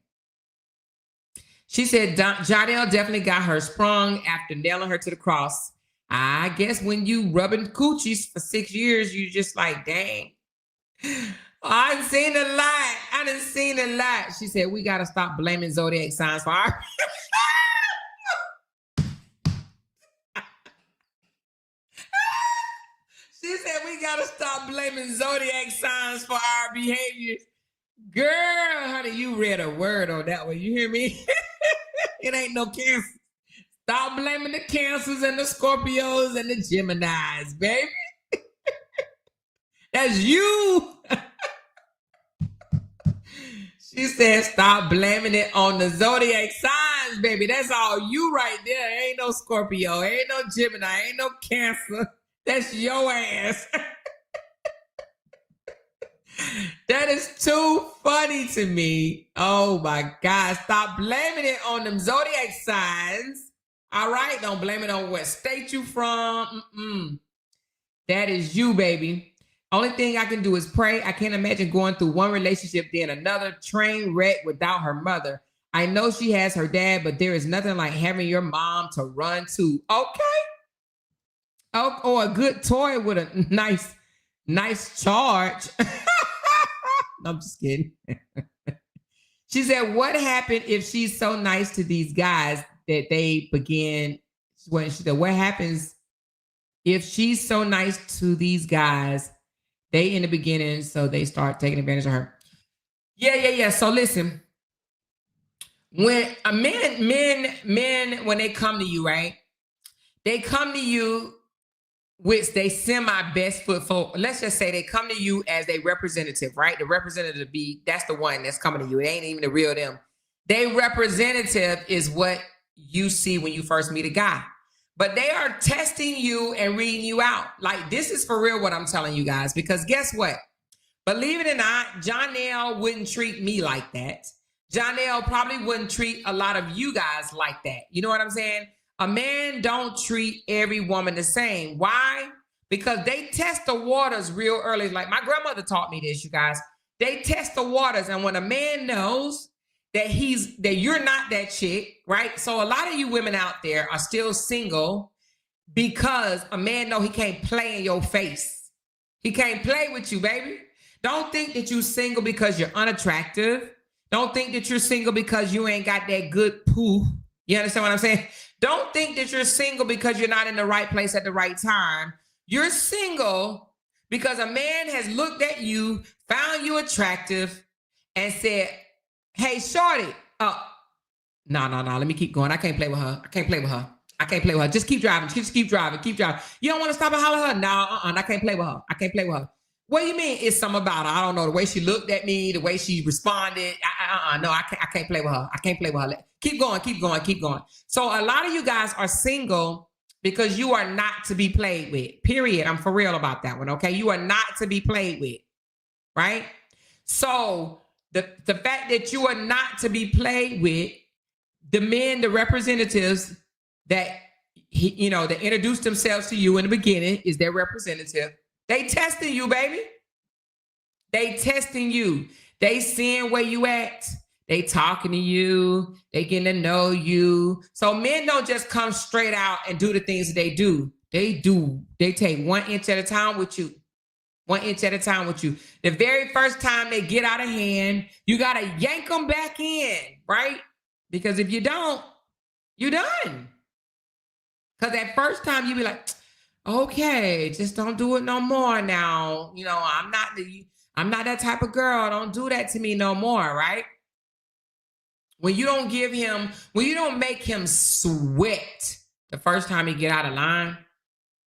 She said Jardel definitely got her sprung after nailing her to the cross. I guess when you rubbing coochies for 6 years, you just like, dang. I done seen a lot. I done seen a lot. She said, we got to stop blaming zodiac signs for our... She said, we got to stop blaming zodiac signs for our behaviors. Girl, honey, you read a word on that one. You hear me? It ain't no cancer. Stop blaming the Cancers and the Scorpios and the Geminis, baby. That's you. She said, stop blaming it on the zodiac signs, baby. That's all you right there. Ain't no Scorpio, ain't no Gemini, ain't no Cancer. That's your ass. That is too funny to me. Oh my God. Stop blaming it on them zodiac signs. All right. Don't blame it on what state you from. That is you, baby. Only thing I can do is pray. I can't imagine going through one relationship, then another train wreck without her mother. I know she has her dad, but there is nothing like having your mom to run to. Okay. Oh, or a good toy with a nice charge. I'm just kidding. She said, what happened if she's so nice to these guys that they begin? When she said, what happens if she's so nice to these guys, they in the beginning, so they start taking advantage of her? Yeah. So listen, when a men, when they come to you, right? They come to you which they send my best foot forward. Let's just say they come to you as a representative, right? The representative that's the one that's coming to you. It ain't even the real them. They representative is what you see when you first meet a guy. But they are testing you and reading you out. Like, this is for real what I'm telling you guys, because guess what? Believe it or not, Jonelle wouldn't treat me like that. Jonelle probably wouldn't treat a lot of you guys like that. You know what I'm saying? A man don't treat every woman the same. Why? Because they test the waters real early. Like my grandmother taught me this, you guys. They test the waters, and when a man knows that you're not that chick, right? So a lot of you women out there are still single because a man know he can't play in your face. He can't play with you, baby. Don't think that you're single because you're unattractive. Don't think that you're single because you ain't got that good poo. You understand what I'm saying? Don't think that you're single because you're not in the right place at the right time. You're single because a man has looked at you, found you attractive, and said, hey, shorty. No. Let me keep going. I can't play with her. I can't play with her. Just keep driving. Just keep driving. You don't want to stop and holler at her? No, I can't play with her. What do you mean? It's something about her. I don't know. The way she looked at me, the way she responded. No, I can't play with her. I can't play with her. Keep going. So a lot of you guys are single because you are not to be played with. Period. I'm for real about that one. Okay. You are not to be played with. Right. So the fact that you are not to be played with, the men, the representatives that that introduced themselves to you in the beginning is their representative. They testing you, baby. They testing you. They seeing where you at. They talking to you. They getting to know you. So men don't just come straight out and do the things that they do. They take 1 inch at a time with you. 1 inch at a time with you. The very first time they get out of hand, you got to yank them back in, right? Because if you don't, you're done. Because that first time you be like, okay, just don't do it no more now. I'm not that type of girl. Don't do that to me no more, right? When you don't make him sweat the first time he get out of line,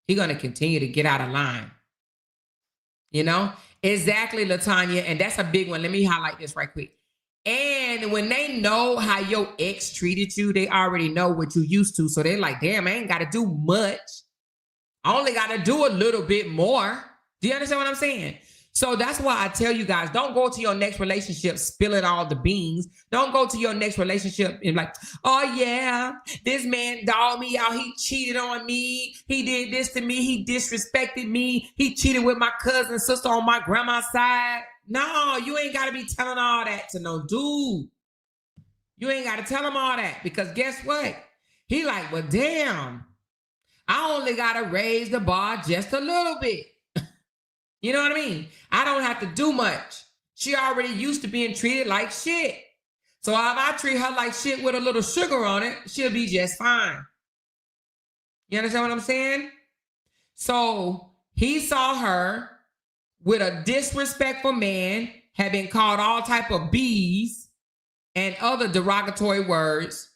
he's going to continue to get out of line. Exactly, LaTanya. And that's a big one. Let me highlight this right quick. And when they know how your ex treated you, they already know what you used to. So they're like, damn, I ain't got to do much. I only got to do a little bit more. Do you understand what I'm saying? So that's why I tell you guys, don't go to your next relationship spilling all the beans. Don't go to your next relationship and like, oh yeah, this man dogged me out. He cheated on me. He did this to me. He disrespected me. He cheated with my cousin, sister on my grandma's side. No, you ain't got to be telling all that to no dude. You ain't got to tell him all that because guess what? He like, well, damn, I only got to raise the bar just a little bit. You know what I mean? I don't have to do much. She already used to being treated like shit. So if I treat her like shit with a little sugar on it, she'll be just fine. You understand what I'm saying? So he saw her with a disrespectful man, had been called all type of B's and other derogatory words,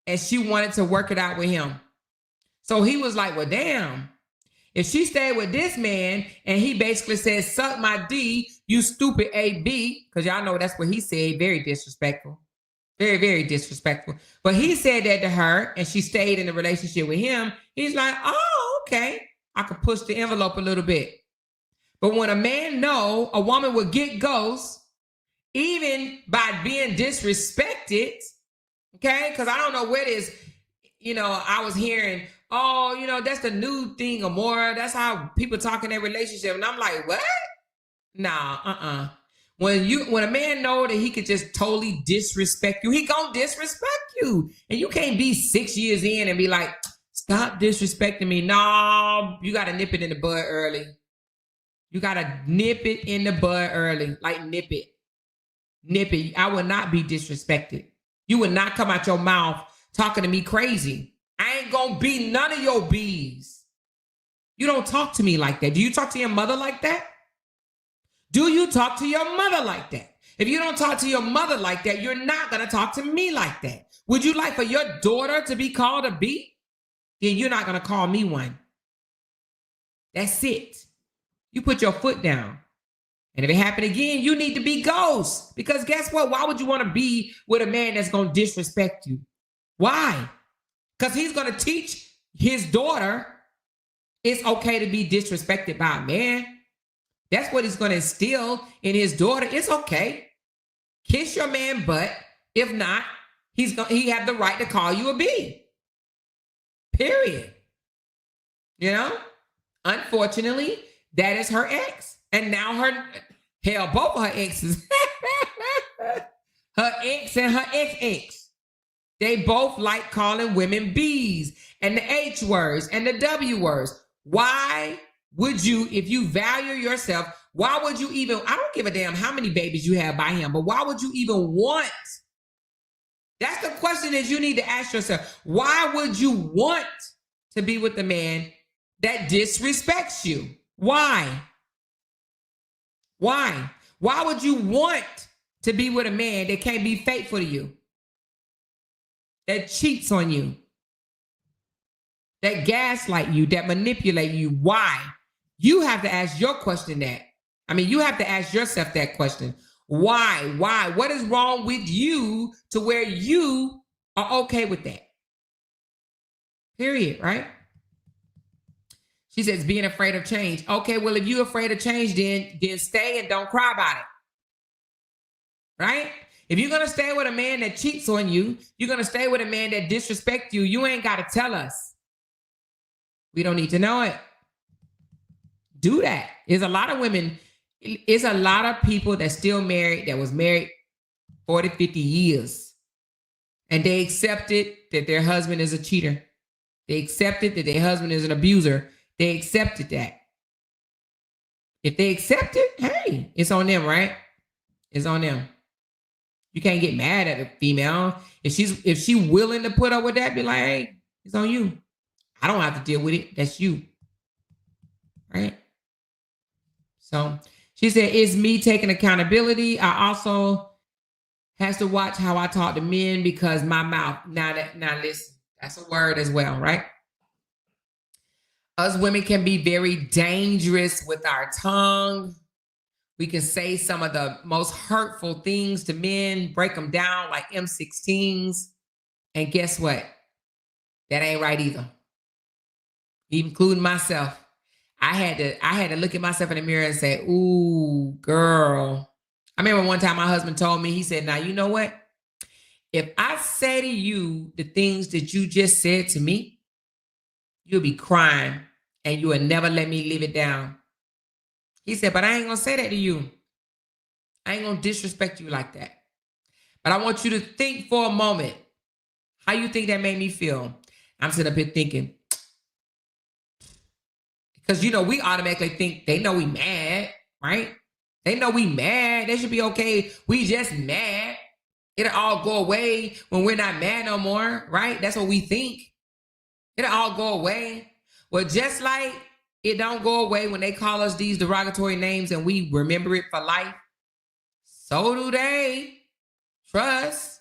and she wanted to work it out with him. So he was like, well, damn. If she stayed with this man and he basically said, suck my D, you stupid AB, because y'all know that's what he said, very disrespectful. Very, very disrespectful. But he said that to her and she stayed in a relationship with him. He's like, oh, okay. I could push the envelope a little bit. But when a man know a woman will get ghosts, even by being disrespected, okay? Because I don't know what is, I was hearing, oh, that's the new thing, Amora. That's how people talk in their relationship. And I'm like, what? Nah, When a man know that he could just totally disrespect you, he gonna disrespect you. And you can't be 6 years in and be like, stop disrespecting me. No, you gotta nip it in the bud early. You gotta nip it in the bud early. Like nip it. Nip it. I will not be disrespected. You will not come out your mouth talking to me crazy. I ain't gonna be none of your bees. You don't talk to me like that. Do you talk to your mother like that? Do you talk to your mother like that? If you don't talk to your mother like that, you're not gonna talk to me like that. Would you like for your daughter to be called a bee? Then you're not gonna call me one. That's it. You put your foot down. And if it happened again, you need to be ghost. Because guess what? Why would you want to be with a man that's gonna disrespect you? Why? Because he's going to teach his daughter it's okay to be disrespected by a man. That's what he's going to instill in his daughter. It's okay. Kiss your man butt. If not, he have the right to call you a B. Period. Unfortunately, that is her ex. And now both of her exes, her ex and her ex-ex. They both like calling women B's and the H words and the W words. Why would you, if you value yourself, why would you even, I don't give a damn how many babies you have by him, but why would you even want? That's the question that you need to ask yourself. Why would you want to be with a man that disrespects you? Why? Why? Why would you want to be with a man that can't be faithful to you? That cheats on you, that gaslight you, that manipulate you. Why? You have to ask your question that. You have to ask yourself that question. Why? Why? What is wrong with you to where you are okay with that? Period, right? She says being afraid of change. Okay, well, if you're afraid of change, then stay and don't cry about it. Right? If you're going to stay with a man that cheats on you, you're going to stay with a man that disrespects you, you ain't got to tell us. We don't need to know it. Do that. There's a lot of women, it's a lot of people that's still married, that was married 40, 50 years. And they accepted that their husband is a cheater. They accepted that their husband is an abuser. They accepted that. If they accept it, hey, it's on them, right? It's on them. You can't get mad at a female. If she willing to put up with that, be like, hey, it's on you. I don't have to deal with it. That's you. Right? So she said, it's me taking accountability. I also has to watch how I talk to men because my mouth. Now listen, that's a word as well, right? Us women can be very dangerous with our tongue. We can say some of the most hurtful things to men, break them down like M16s. And guess what? That ain't right either. Including myself. I had to look at myself in the mirror and say, ooh, girl. I remember one time my husband told me, he said, now, you know what? If I say to you the things that you just said to me, you'll be crying and you will never let me live it down. He said, but I ain't going to say that to you. I ain't going to disrespect you like that. But I want you to think for a moment how you think that made me feel. I'm sitting up here thinking, because, you know, we automatically think they know we mad, right? They know we mad. They should be okay. We just mad. It'll all go away when we're not mad no more, right? That's what we think. It'll all go away. Well, just like it don't go away when they call us these derogatory names and we remember it for life, so do they. Trust.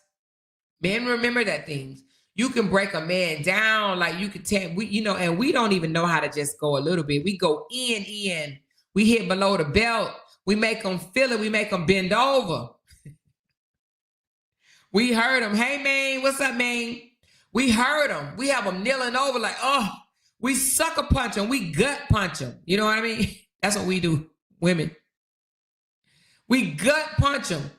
Men remember that things. You can break a man down, like you could tell, and we don't even know how to just go a little bit. We go in. We hit below the belt. We make them feel it. We make them bend over. We heard them. Hey, man, what's up, man? We heard them. We have them kneeling over like, oh, we sucker punch them. We gut punch them. You know what I mean? That's what we do, women. We gut punch them.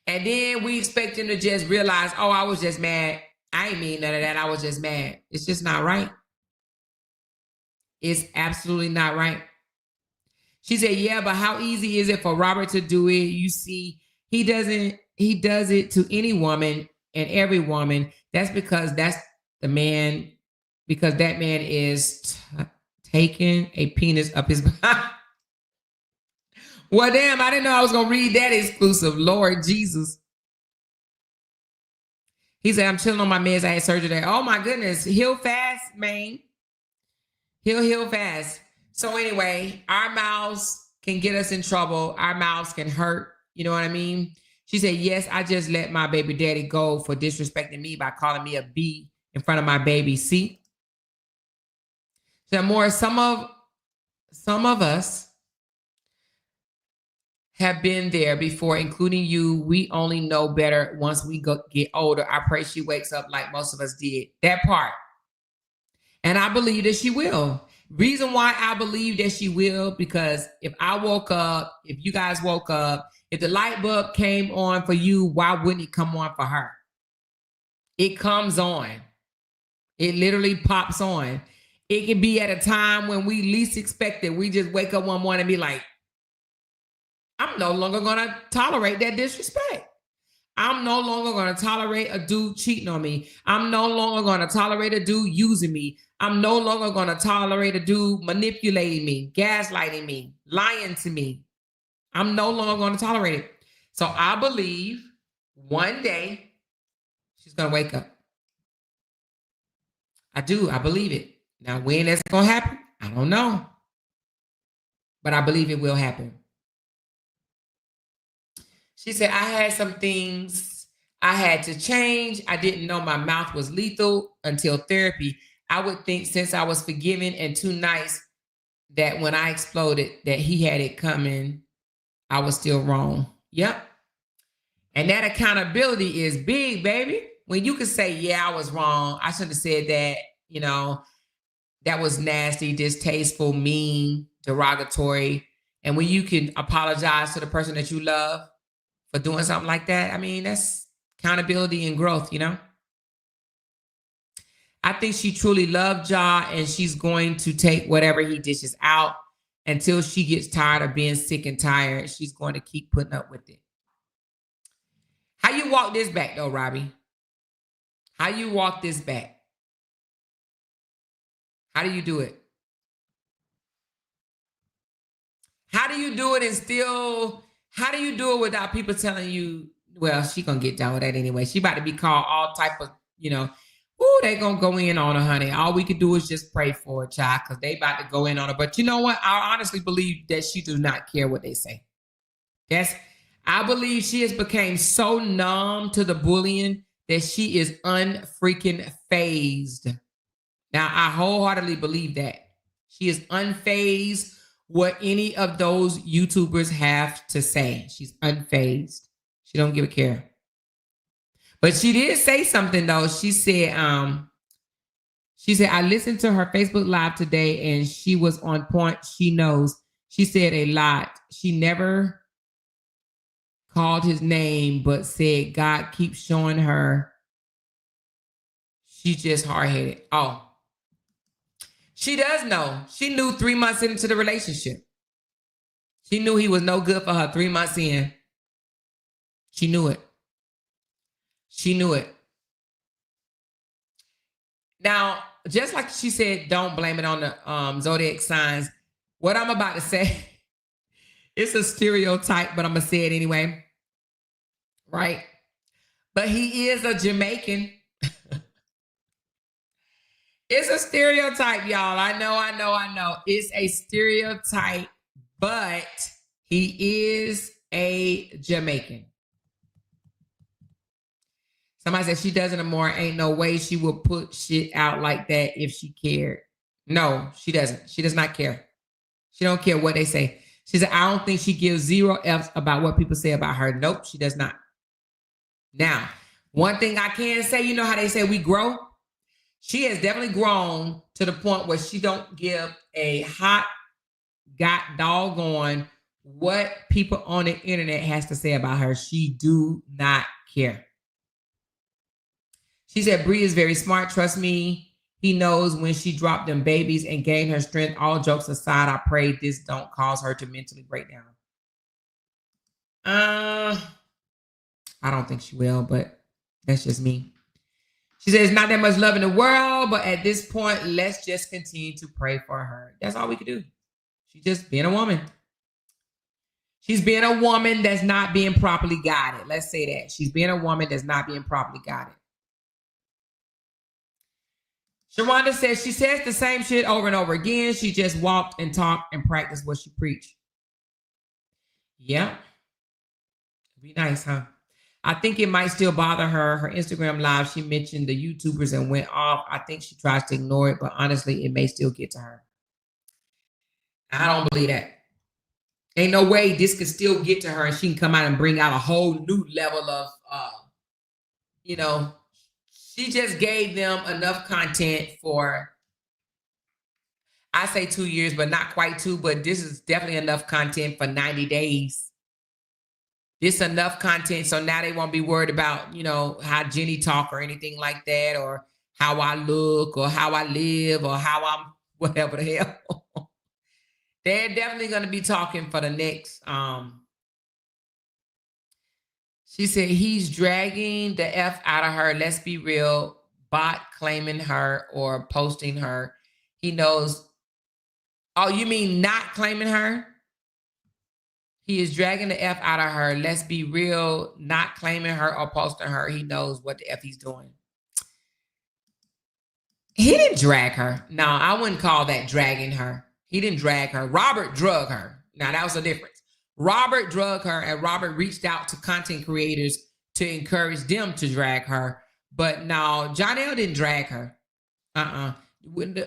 And then we expect them to just realize, oh, I was just mad. I ain't mean none of that. I was just mad. It's just not right. It's absolutely not right. She said, yeah, but how easy is it for Robert to do it? You see, he does it to any woman and every woman. That's because that's the man, because that man is taking a penis up his butt. Well, damn, I didn't know I was going to read that exclusive. Lord Jesus. He said, I'm chilling on my meds. I had surgery today. Oh, my goodness. Heal fast, man. Heal fast. So anyway, our mouths can get us in trouble. Our mouths can hurt. You know what I mean? She said, yes, I just let my baby daddy go for disrespecting me by calling me a B in front of my baby. See? So more, some of us have been there before, including you. We only know better once we get older. I pray she wakes up like most of us did. That part. And I believe that she will. Reason why I believe that she will, because if I woke up, if you guys woke up, if the light bulb came on for you, why wouldn't it come on for her? It comes on. It literally pops on. It can be at a time when we least expect it. We just wake up one morning and be like, I'm no longer going to tolerate that disrespect. I'm no longer going to tolerate a dude cheating on me. I'm no longer going to tolerate a dude using me. I'm no longer going to tolerate a dude manipulating me, gaslighting me, lying to me. I'm no longer going to tolerate it. So I believe one day she's going to wake up. I do. I believe it. Now, when that's going to happen, I don't know. But I believe it will happen. She said, I had some things I had to change. I didn't know my mouth was lethal until therapy. I would think since I was forgiving and too nice that when I exploded, that he had it coming, I was still wrong. Yep. And that accountability is big, baby. When you can say, yeah, I was wrong. I shouldn't have said that. You know, that was nasty, distasteful, mean, derogatory. And when you can apologize to the person that you love for doing something like that, I mean, that's accountability and growth, you know? I think she truly loved Ja, and she's going to take whatever he dishes out until she gets tired of being sick and tired. She's going to keep putting up with it. How you walk this back, though, Robbie? How you walk this back? How do you do it? How do you do it and still, how do you do it without people telling you, well, she gonna get down with that anyway. She about to be called all type of, you know, ooh, they gonna go in on her, honey. All we could do is just pray for her, child, because they about to go in on her. But you know what? I honestly believe that she does not care what they say. I believe she has become so numb to the bullying that she is unfreaking phased. Now, I wholeheartedly believe that. She is unfazed what any of those YouTubers have to say. She's unfazed. She don't give a care. But she did say something though. She said, I listened to her Facebook Live today and she was on point. She knows. She said a lot. She never called his name, but said God keeps showing her she's just hard-headed. Oh, she does know. She knew 3 months into the relationship. She knew he was no good for her 3 months in. She knew it. She knew it. Now, just like she said, don't blame it on the zodiac signs. What I'm about to say, it's a stereotype, but I'm going to say it anyway. Right? But he is a Jamaican. It's a stereotype, y'all. I know. It's a stereotype, but he is a Jamaican. Somebody said she doesn't anymore. Ain't no way she would put shit out like that if she cared. No, she doesn't. She does not care. She don't care what they say. She said, I don't think she gives 0 F's about what people say about her. Nope, she does not. Now, one thing I can say, you know how they say we grow? She has definitely grown to the point where she don't give a hot got doggone what people on the internet has to say about her. She do not care. She said, Bree is very smart. Trust me. He knows when she dropped them babies and gained her strength. All jokes aside, I pray this don't cause her to mentally break down. I don't think she will, but that's just me. She says, not that much love in the world, but at this point, let's just continue to pray for her. That's all we can do. She's just being a woman. She's being a woman that's not being properly guided. Let's say that. She's being a woman that's not being properly guided. Sharonda says she says the same shit over and over again. She just walked and talked and practiced what she preached. Yeah. Be nice, huh? I think it might still bother her. Her Instagram live, she mentioned the YouTubers and went off. I think she tries to ignore it, but honestly, it may still get to her. I don't believe that. Ain't no way this could still get to her and she can come out and bring out a whole new level of, she just gave them enough content for, I say 2 years, but not quite 2, but this is definitely enough content for 90 days. This enough content, so now they won't be worried about, how Jenny talk or anything like that, or how I look, or how I live, or how I'm whatever the hell. They're definitely going to be talking for the next. She said he's dragging the F out of her. Let's be real. Bot claiming her or posting her. He knows. Oh, you mean not claiming her? He is dragging the F out of her. Let's be real, not claiming her or posting her. He knows what the F he's doing. He didn't drag her. No, I wouldn't call that dragging her. He didn't drag her. Robert drug her. Now, that was the difference. Robert drug her, and Robert reached out to content creators to encourage them to drag her. But no, Jonelle didn't drag her.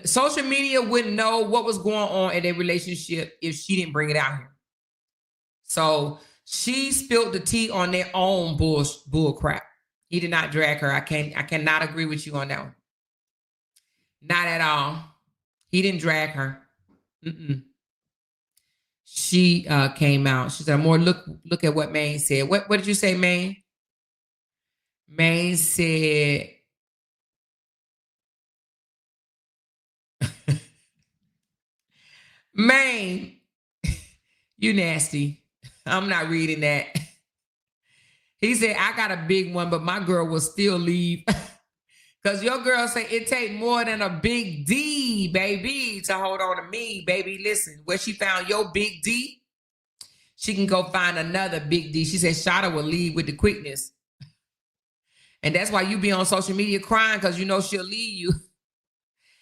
Social media wouldn't know what was going on in their relationship if she didn't bring it out here. So she spilled the tea on their own bull crap. He did not drag her. I cannot agree with you on that one. Not at all. He didn't drag her. She came out. She said, "More look at what Maine said." What did you say, Maine? Maine said, Maine, you nasty. I'm not reading that. He said, I got a big one, but my girl will still leave. Because your girl say it take more than a big D, baby, to hold on to me, baby. Listen, where she found your big D, she can go find another big D. She said Shada will leave with the quickness. And that's why you be on social media crying, because you know she'll leave you.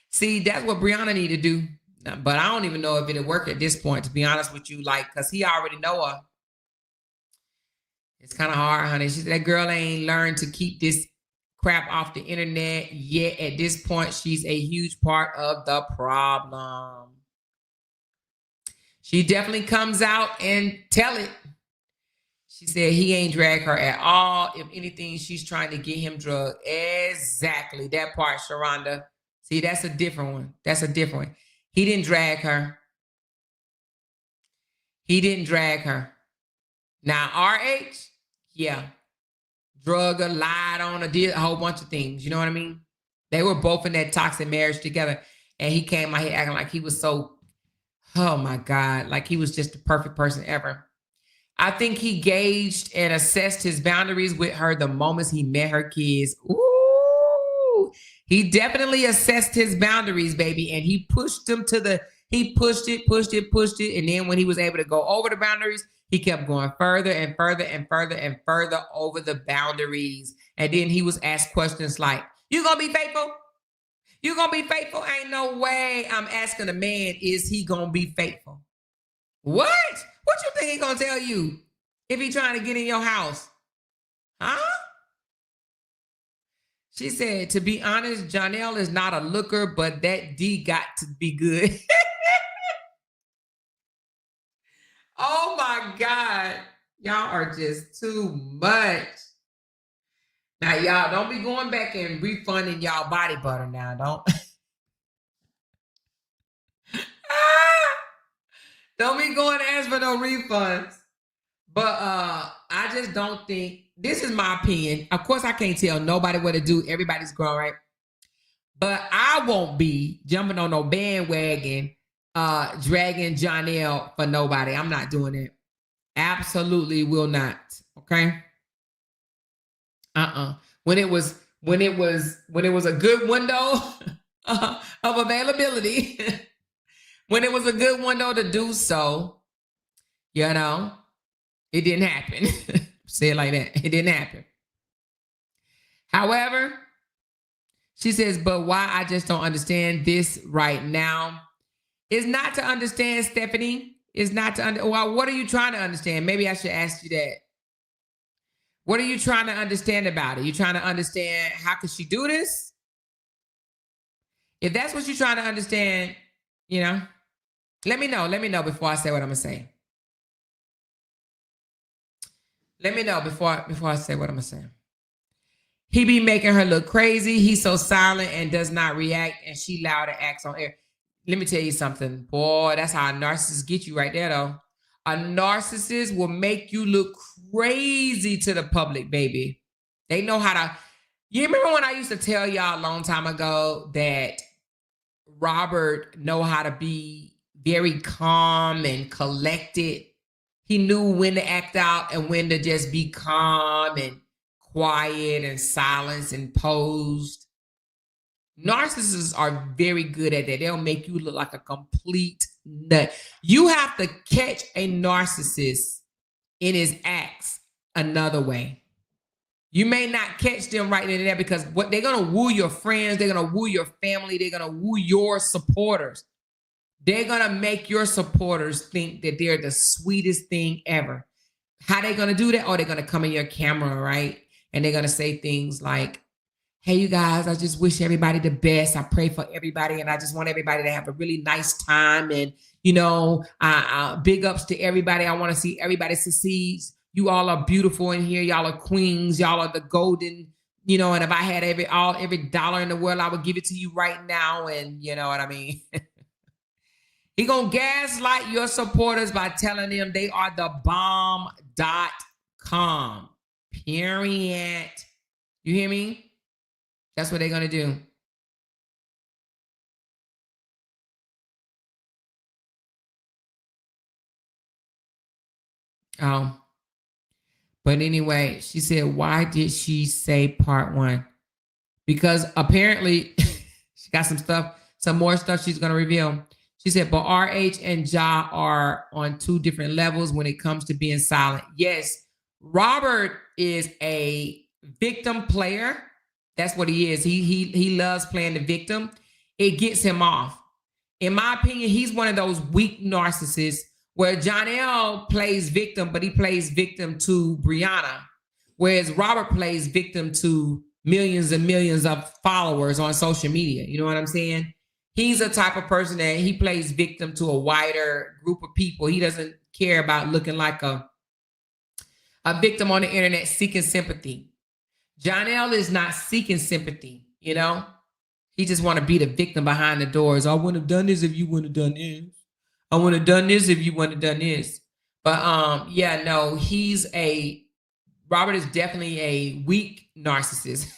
See, that's what Brianna need to do. But I don't even know if it'll work at this point, to be honest with you, because he already know her. It's kind of hard, honey. She said that girl ain't learned to keep this crap off the internet yet. At this point, she's a huge part of the problem. She definitely comes out and tell it. She said he ain't drag her at all. If anything, she's trying to get him drugged. Exactly. That part, Sharonda. See, that's a different one. That's a different one. He didn't drag her. He didn't drag her. Now, RH, yeah. Drug her, lied on her, did a whole bunch of things. You know what I mean? They were both in that toxic marriage together. And he came out here acting like he was so, oh my God, like he was just the perfect person ever. I think he gauged and assessed his boundaries with her the moments he met her kids. Ooh, he definitely assessed his boundaries, baby. And he pushed them he pushed it. And then when he was able to go over the boundaries, he kept going further and further and further and further over the boundaries. And then he was asked questions like, you gonna be faithful? You gonna be faithful? Ain't no way I'm asking a man, is he gonna be faithful? What? What you think he gonna tell you if he trying to get in your house? Huh? She said, to be honest, Janelle is not a looker, but that D got to be good. Oh my God. Y'all are just too much. Now, y'all don't be going back and refunding y'all body butter now. Don't be going to ask for no refunds. But I just don't think, this is my opinion. Of course, I can't tell nobody what to do. Everybody's grown, right? But I won't be jumping on no bandwagon, dragging Janelle for nobody. I'm not doing it. Absolutely will not. Okay. When it was a good window of availability, when it was a good window to do so, you know, it didn't happen. Say it like that. It didn't happen. However, she says, but why I just don't understand this right now is not to understand, Stephanie. Is not to well, what are you trying to understand? Maybe I should ask you that. What are you trying to understand about it? You trying to understand how could she do this? If that's what you're trying to understand, you know, let me know. Let me know before I say what I'm gonna say. Let me know before I say what I'm gonna say. He be making her look crazy. He's so silent and does not react, and she loud and acts on air. Let me tell you something. Boy, that's how a narcissist get you right there, though. A narcissist will make you look crazy to the public, baby. They know how to. You remember when I used to tell y'all a long time ago that Robert know how to be very calm and collected? He knew when to act out and when to just be calm and quiet and silence and posed. Narcissists are very good at that. They'll make you look like a complete nut. You have to catch a narcissist in his acts another way. You may not catch them right in there because what they're gonna woo your friends, they're gonna woo your family, they're gonna woo your supporters. They're gonna make your supporters think that they're the sweetest thing ever. How they gonna do that? Oh, they're gonna come in your camera, right? And they're gonna say things like, hey, you guys, I just wish everybody the best. I pray for everybody, and I just want everybody to have a really nice time. And, you know, big ups to everybody. I want to see everybody succeed. You all are beautiful in here. Y'all are queens. Y'all are the golden, you know, and if I had every dollar in the world, I would give it to you right now. And you know what I mean? He gonna gaslight your supporters by telling them they are the bomb.com. Period. You hear me? That's what they're going to do. But anyway, she said, why did she say part one? Because apparently she got some more stuff she's going to reveal. She said, but RH and Ja are on two different levels when it comes to being silent. Yes, Robert is a victim player. That's what he is. He loves playing the victim. It gets him off. In my opinion, he's one of those weak narcissists where Janelle plays victim, but he plays victim to Brianna, whereas Robert plays victim to millions and millions of followers on social media. You know what I'm saying? He's a type of person that he plays victim to a wider group of people. He doesn't care about looking like a victim on the internet seeking sympathy. Jonelle is not seeking sympathy, you know? He just want to be the victim behind the doors. I wouldn't have done this if you wouldn't have done this. I wouldn't have done this if you wouldn't have done this. But yeah, no, Robert is definitely a weak narcissist.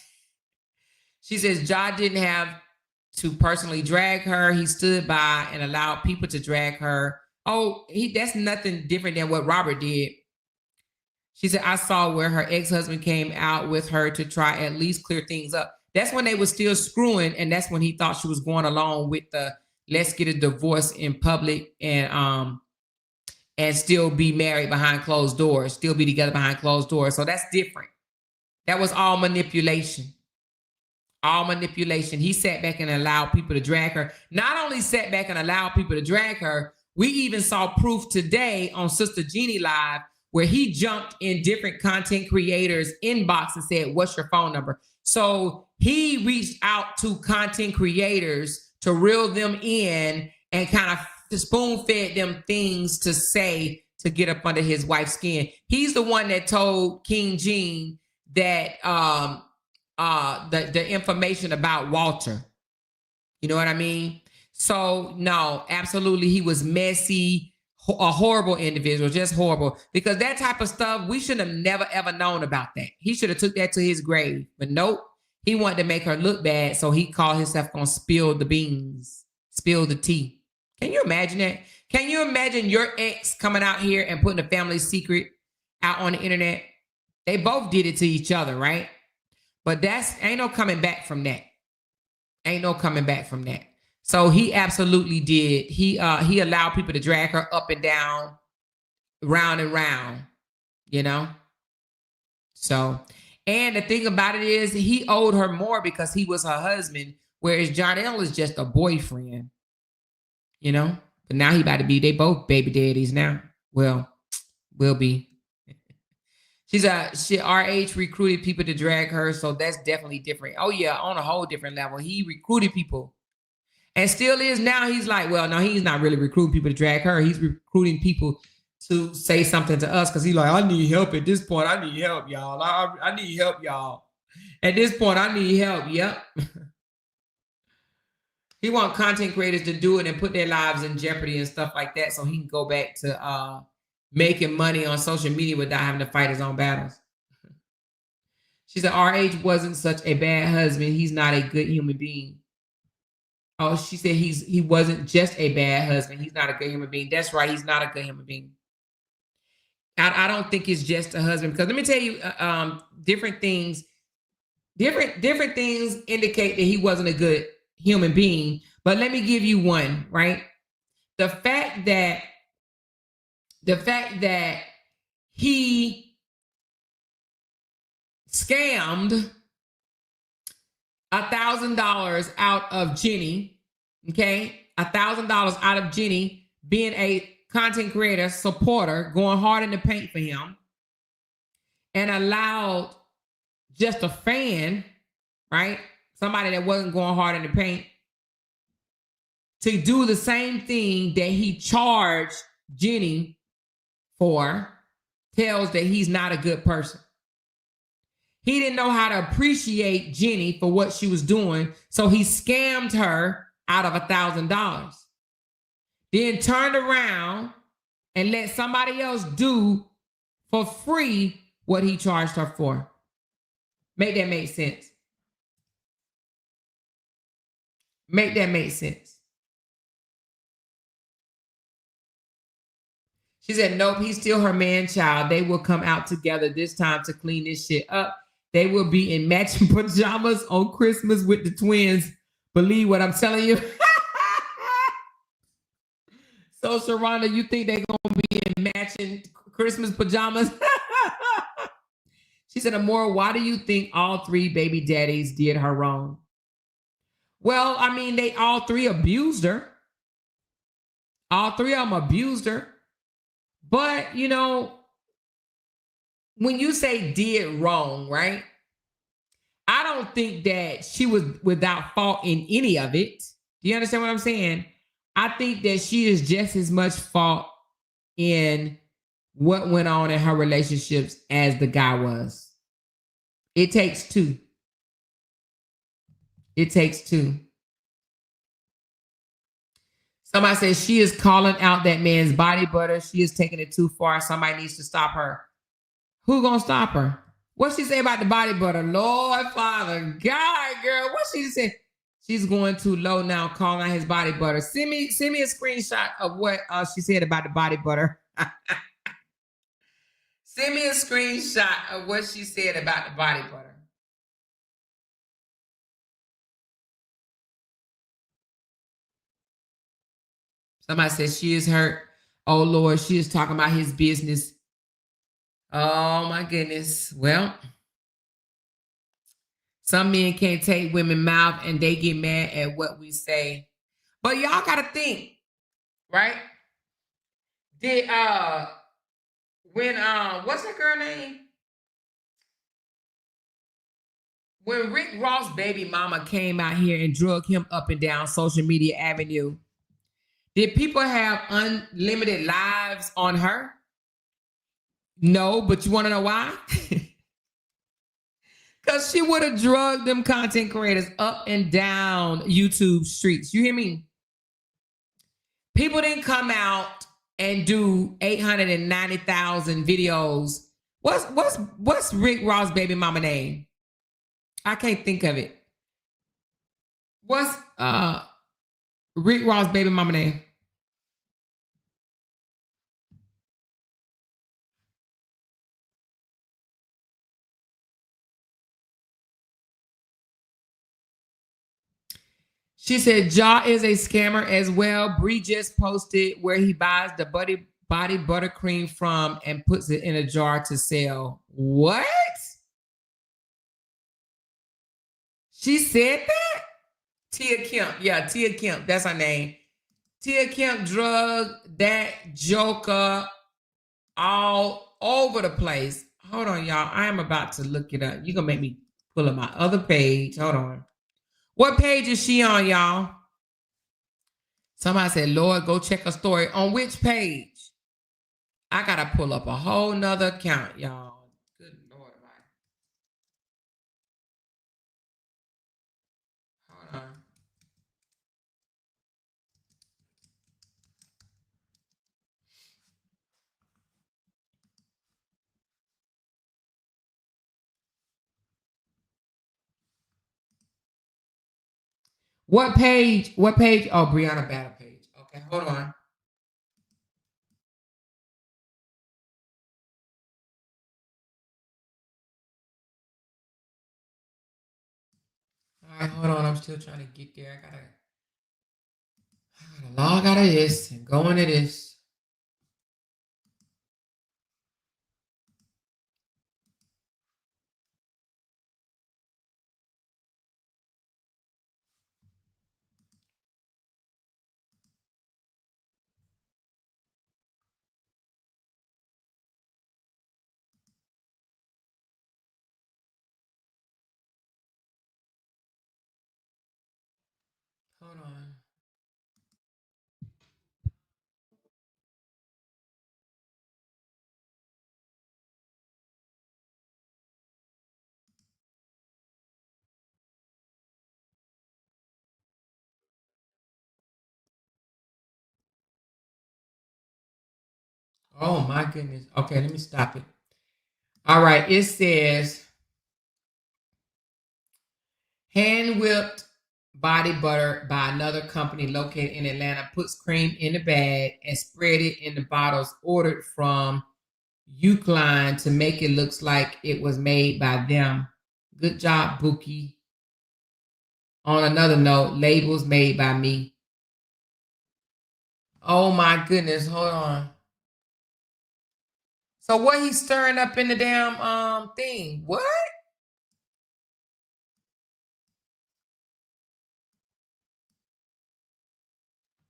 She says Ja didn't have to personally drag her. He stood by and allowed people to drag her. Oh, that's nothing different than what Robert did. She said, I saw where her ex-husband came out with her to try at least clear things up. That's when they were still screwing, and that's when he thought she was going along with the let's get a divorce in public and still be married behind closed doors, still be together behind closed doors. So that's different. That was all manipulation. All manipulation. He sat back and allowed people to drag her. Not only sat back and allowed people to drag her, we even saw proof today on Sister Jeannie Live where he jumped in different content creators' inbox and said, what's your phone number? So he reached out to content creators to reel them in and kind of spoon-fed them things to say to get up under his wife's skin. He's the one that told King Gene that the information about Walter. You know what I mean? So no, absolutely, he was messy, a horrible individual, just horrible. Because that type of stuff, we should have never ever known about that. He should have took that to his grave. But nope, he wanted to make her look bad, so he called himself gonna spill the beans, spill the tea. Can you imagine that? Can you imagine your ex coming out here and putting a family secret out on the internet? They both did it to each other, right? But ain't no coming back from that. Ain't no coming back from that. So he absolutely did. He allowed people to drag her up and down, round and round, you know? So, and the thing about it is he owed her more because he was her husband, whereas Jonelle is just a boyfriend, you know? But now they both baby daddies now. Well, will be. RH recruited people to drag her, so that's definitely different. Oh yeah, on a whole different level. He recruited people. And still is now. He's like, well, no, he's not really recruiting people to drag her. He's recruiting people to say something to us because he's like, I need help at this point. I need help, y'all. I need help, y'all. At this point, I need help. Yep. He wants content creators to do it and put their lives in jeopardy and stuff like that so he can go back to making money on social media without having to fight his own battles. She said, RH wasn't such a bad husband. He's not a good human being. Oh, she said he wasn't just a bad husband. He's not a good human being. That's right. He's not a good human being. I don't think it's just a husband because let me tell you, different things indicate that he wasn't a good human being. But let me give you one, right? The fact that he scammed $1,000 out of Jenny, okay? $1,000 out of Jenny, being a content creator, supporter, going hard in the paint for him, and allowed just a fan, right? Somebody that wasn't going hard in the paint, to do the same thing that he charged Jenny for, tells that he's not a good person. He didn't know how to appreciate Jenny for what she was doing, so he scammed her out of $1,000. Then turned around and let somebody else do for free what he charged her for. Make that make sense. Make that make sense. She said, nope, he's still her man-child. They will come out together this time to clean this shit up. They will be in matching pajamas on Christmas with the twins. Believe what I'm telling you. So, Sharonda, you think they're going to be in matching Christmas pajamas? She said, Amora, why do you think all three baby daddies did her wrong? Well, I mean, they all three abused her. All three of them abused her. But, you know, when you say did wrong, right? I don't think that she was without fault in any of it. Do you understand what I'm saying? I think that she is just as much fault in what went on in her relationships as the guy was. It takes two. It takes two. Somebody says she is calling out that man's body butter. She is taking it too far. Somebody needs to stop her. Who gonna stop her? What she say about the body butter? Lord, Father, God, girl, what she say? She's going too low now, calling out his body butter. Send me a screenshot of what she said about the body butter. Send me a screenshot of what she said about the body butter. Somebody says she is hurt. Oh Lord, she is talking about his business. Oh my goodness. Well, some men can't take women mouth and they get mad at what we say. But y'all gotta think, right? Did when what's that girl name? When Rick Ross' baby mama came out here and drug him up and down social media avenue, did people have unlimited lives on her? No, but you want to know why? Because she would have drugged them content creators up and down YouTube streets. You hear me? People didn't come out and do 890,000 videos. What's Rick Ross' baby mama name? I can't think of it. What's Rick Ross' baby mama name? She said Ja is a scammer as well. Bree just posted where he buys the body buttercream from and puts it in a jar to sell. What? She said that? Tia Kemp. Yeah, Tia Kemp. That's her name. Tia Kemp drugged that joker all over the place. Hold on, y'all. I am about to look it up. You're going to make me pull up my other page. Hold on. What page is she on, y'all? Somebody said, Lord, go check her story. On which page? I got to pull up a whole nother account, y'all. Good Lord. Hold on. What page? What page? Oh, Brianna Battle page. Okay, hold on. All right, hold on. I'm still trying to get there. I gotta log out of this and go into this. Hold on. Oh my goodness. Okay, let me stop it. All right, it says hand whipped body butter by another company located in Atlanta puts cream in the bag and spread it in the bottles ordered from Eucline to make it looks like it was made by them. Good job, Bookie. On another note, labels made by me. Oh my goodness, hold on. So what he's stirring up in the damn thing? What?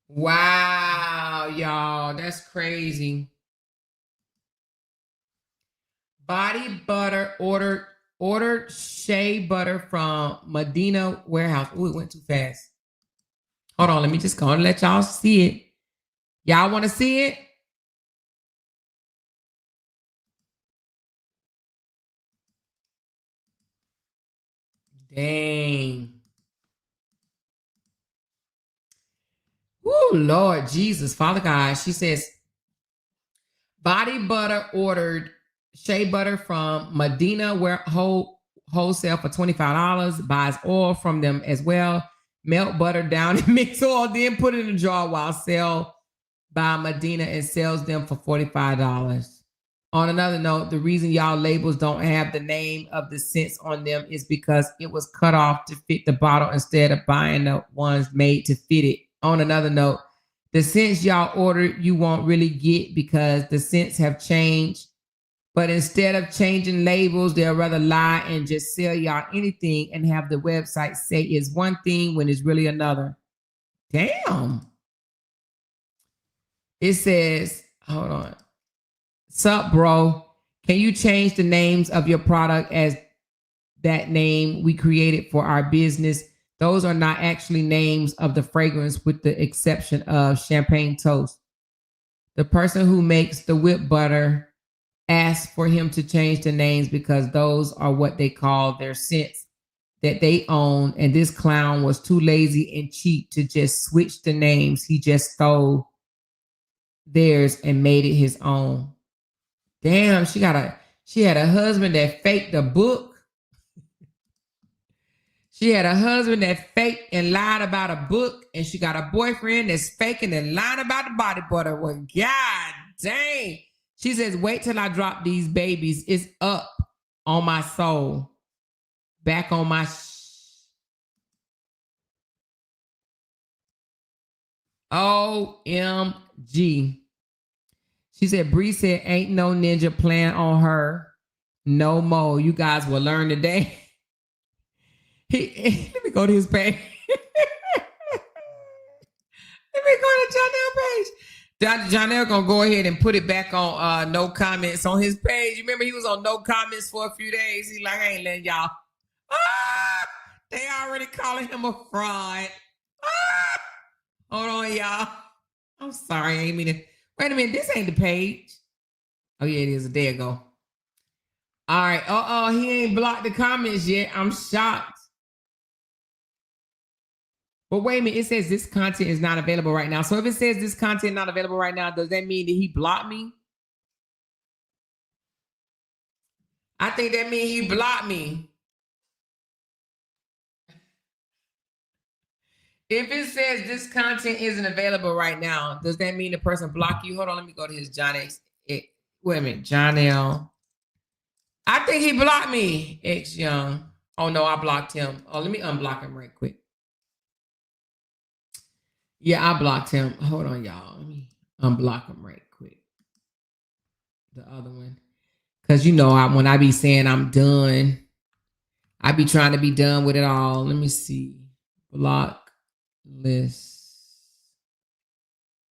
Wow, y'all, that's crazy. Body butter ordered shea butter from Medina Warehouse. Oh, it went too fast. Hold on, let me just go and let y'all see it. Y'all want to see it? Dang. Oh, Lord Jesus, Father God. She says, body butter ordered shea butter from Medina wholesale for $25. Buys oil from them as well. Melt butter down and mix oil, then put it in a jar while sell by Medina and sells them for $45. On another note, the reason y'all labels don't have the name of the scents on them is because it was cut off to fit the bottle instead of buying the ones made to fit it. On another note, the scents y'all ordered you won't really get because the scents have changed. But instead of changing labels, they'll rather lie and just sell y'all anything and have the website say it's one thing when it's really another. Damn. It says, hold on. Sup, bro? Can you change the names of your product as that name we created for our business? Those are not actually names of the fragrance with the exception of champagne toast. The person who makes the whipped butter asked for him to change the names because those are what they call their scents that they own. And this clown was too lazy and cheap to just switch the names. He just stole theirs and made it his own. Damn, she had a husband that faked a book. She had a husband that faked and lied about a book, and she got a boyfriend that's faking and lying about the body butter. Well, God dang. She says, wait till I drop these babies. It's up on my soul. Back on my OMG. She said, Bree said, ain't no ninja plan on her no more. You guys will learn today. Let me go to his page. Let me go to Janelle page. Dr. Janelle gonna go ahead and put it back on no comments on his page. You remember he was on no comments for a few days. He like, I ain't letting y'all. They already calling him a fraud. Hold on, y'all. I'm sorry, I ain't mean to. Wait a minute, this ain't the page. Oh yeah, it is. There you go. All right. He ain't blocked the comments yet. I'm shocked. But wait a minute, it says this content is not available right now. So if it says this content not available right now, does that mean that he blocked me? I think that means he blocked me. If it says this content isn't available right now, does that mean the person blocked you? Hold on, let me go to his John X. Wait a minute, John L. I think he blocked me, X Young. Oh no, I blocked him. Oh, let me unblock him right quick. Yeah, I blocked him. Hold on, y'all. Let me unblock him right quick. The other one. Because you know, when I be saying I'm done, I be trying to be done with it all. Let me see. Block list.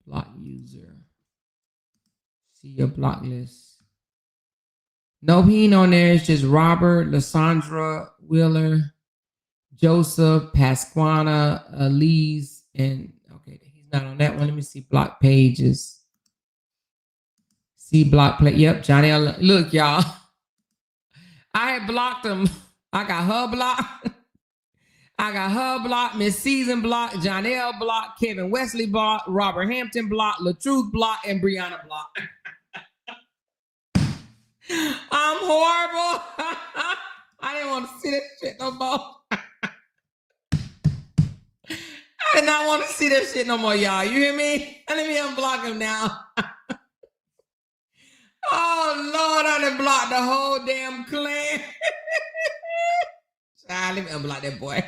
Block user. See your block list. Nope, he ain't on there. It's just Robert, Lysandra, Wheeler, Joseph, Pasquana, Elise, and okay, he's not on that one. Let me see block pages. See block play. Yep, Johnny. Look, y'all. I had blocked him. I got her blocked. I got her blocked. Miss Season blocked. Jonelle blocked. Kevin Wesley blocked. Robert Hampton blocked. LaTruth blocked. And Brianna blocked. I'm horrible. I didn't want to see that shit no more. I did not want to see that shit no more, y'all. You hear me? Let me unblock him now. Oh, Lord, I done blocked the whole damn clan. Let me unblock that boy.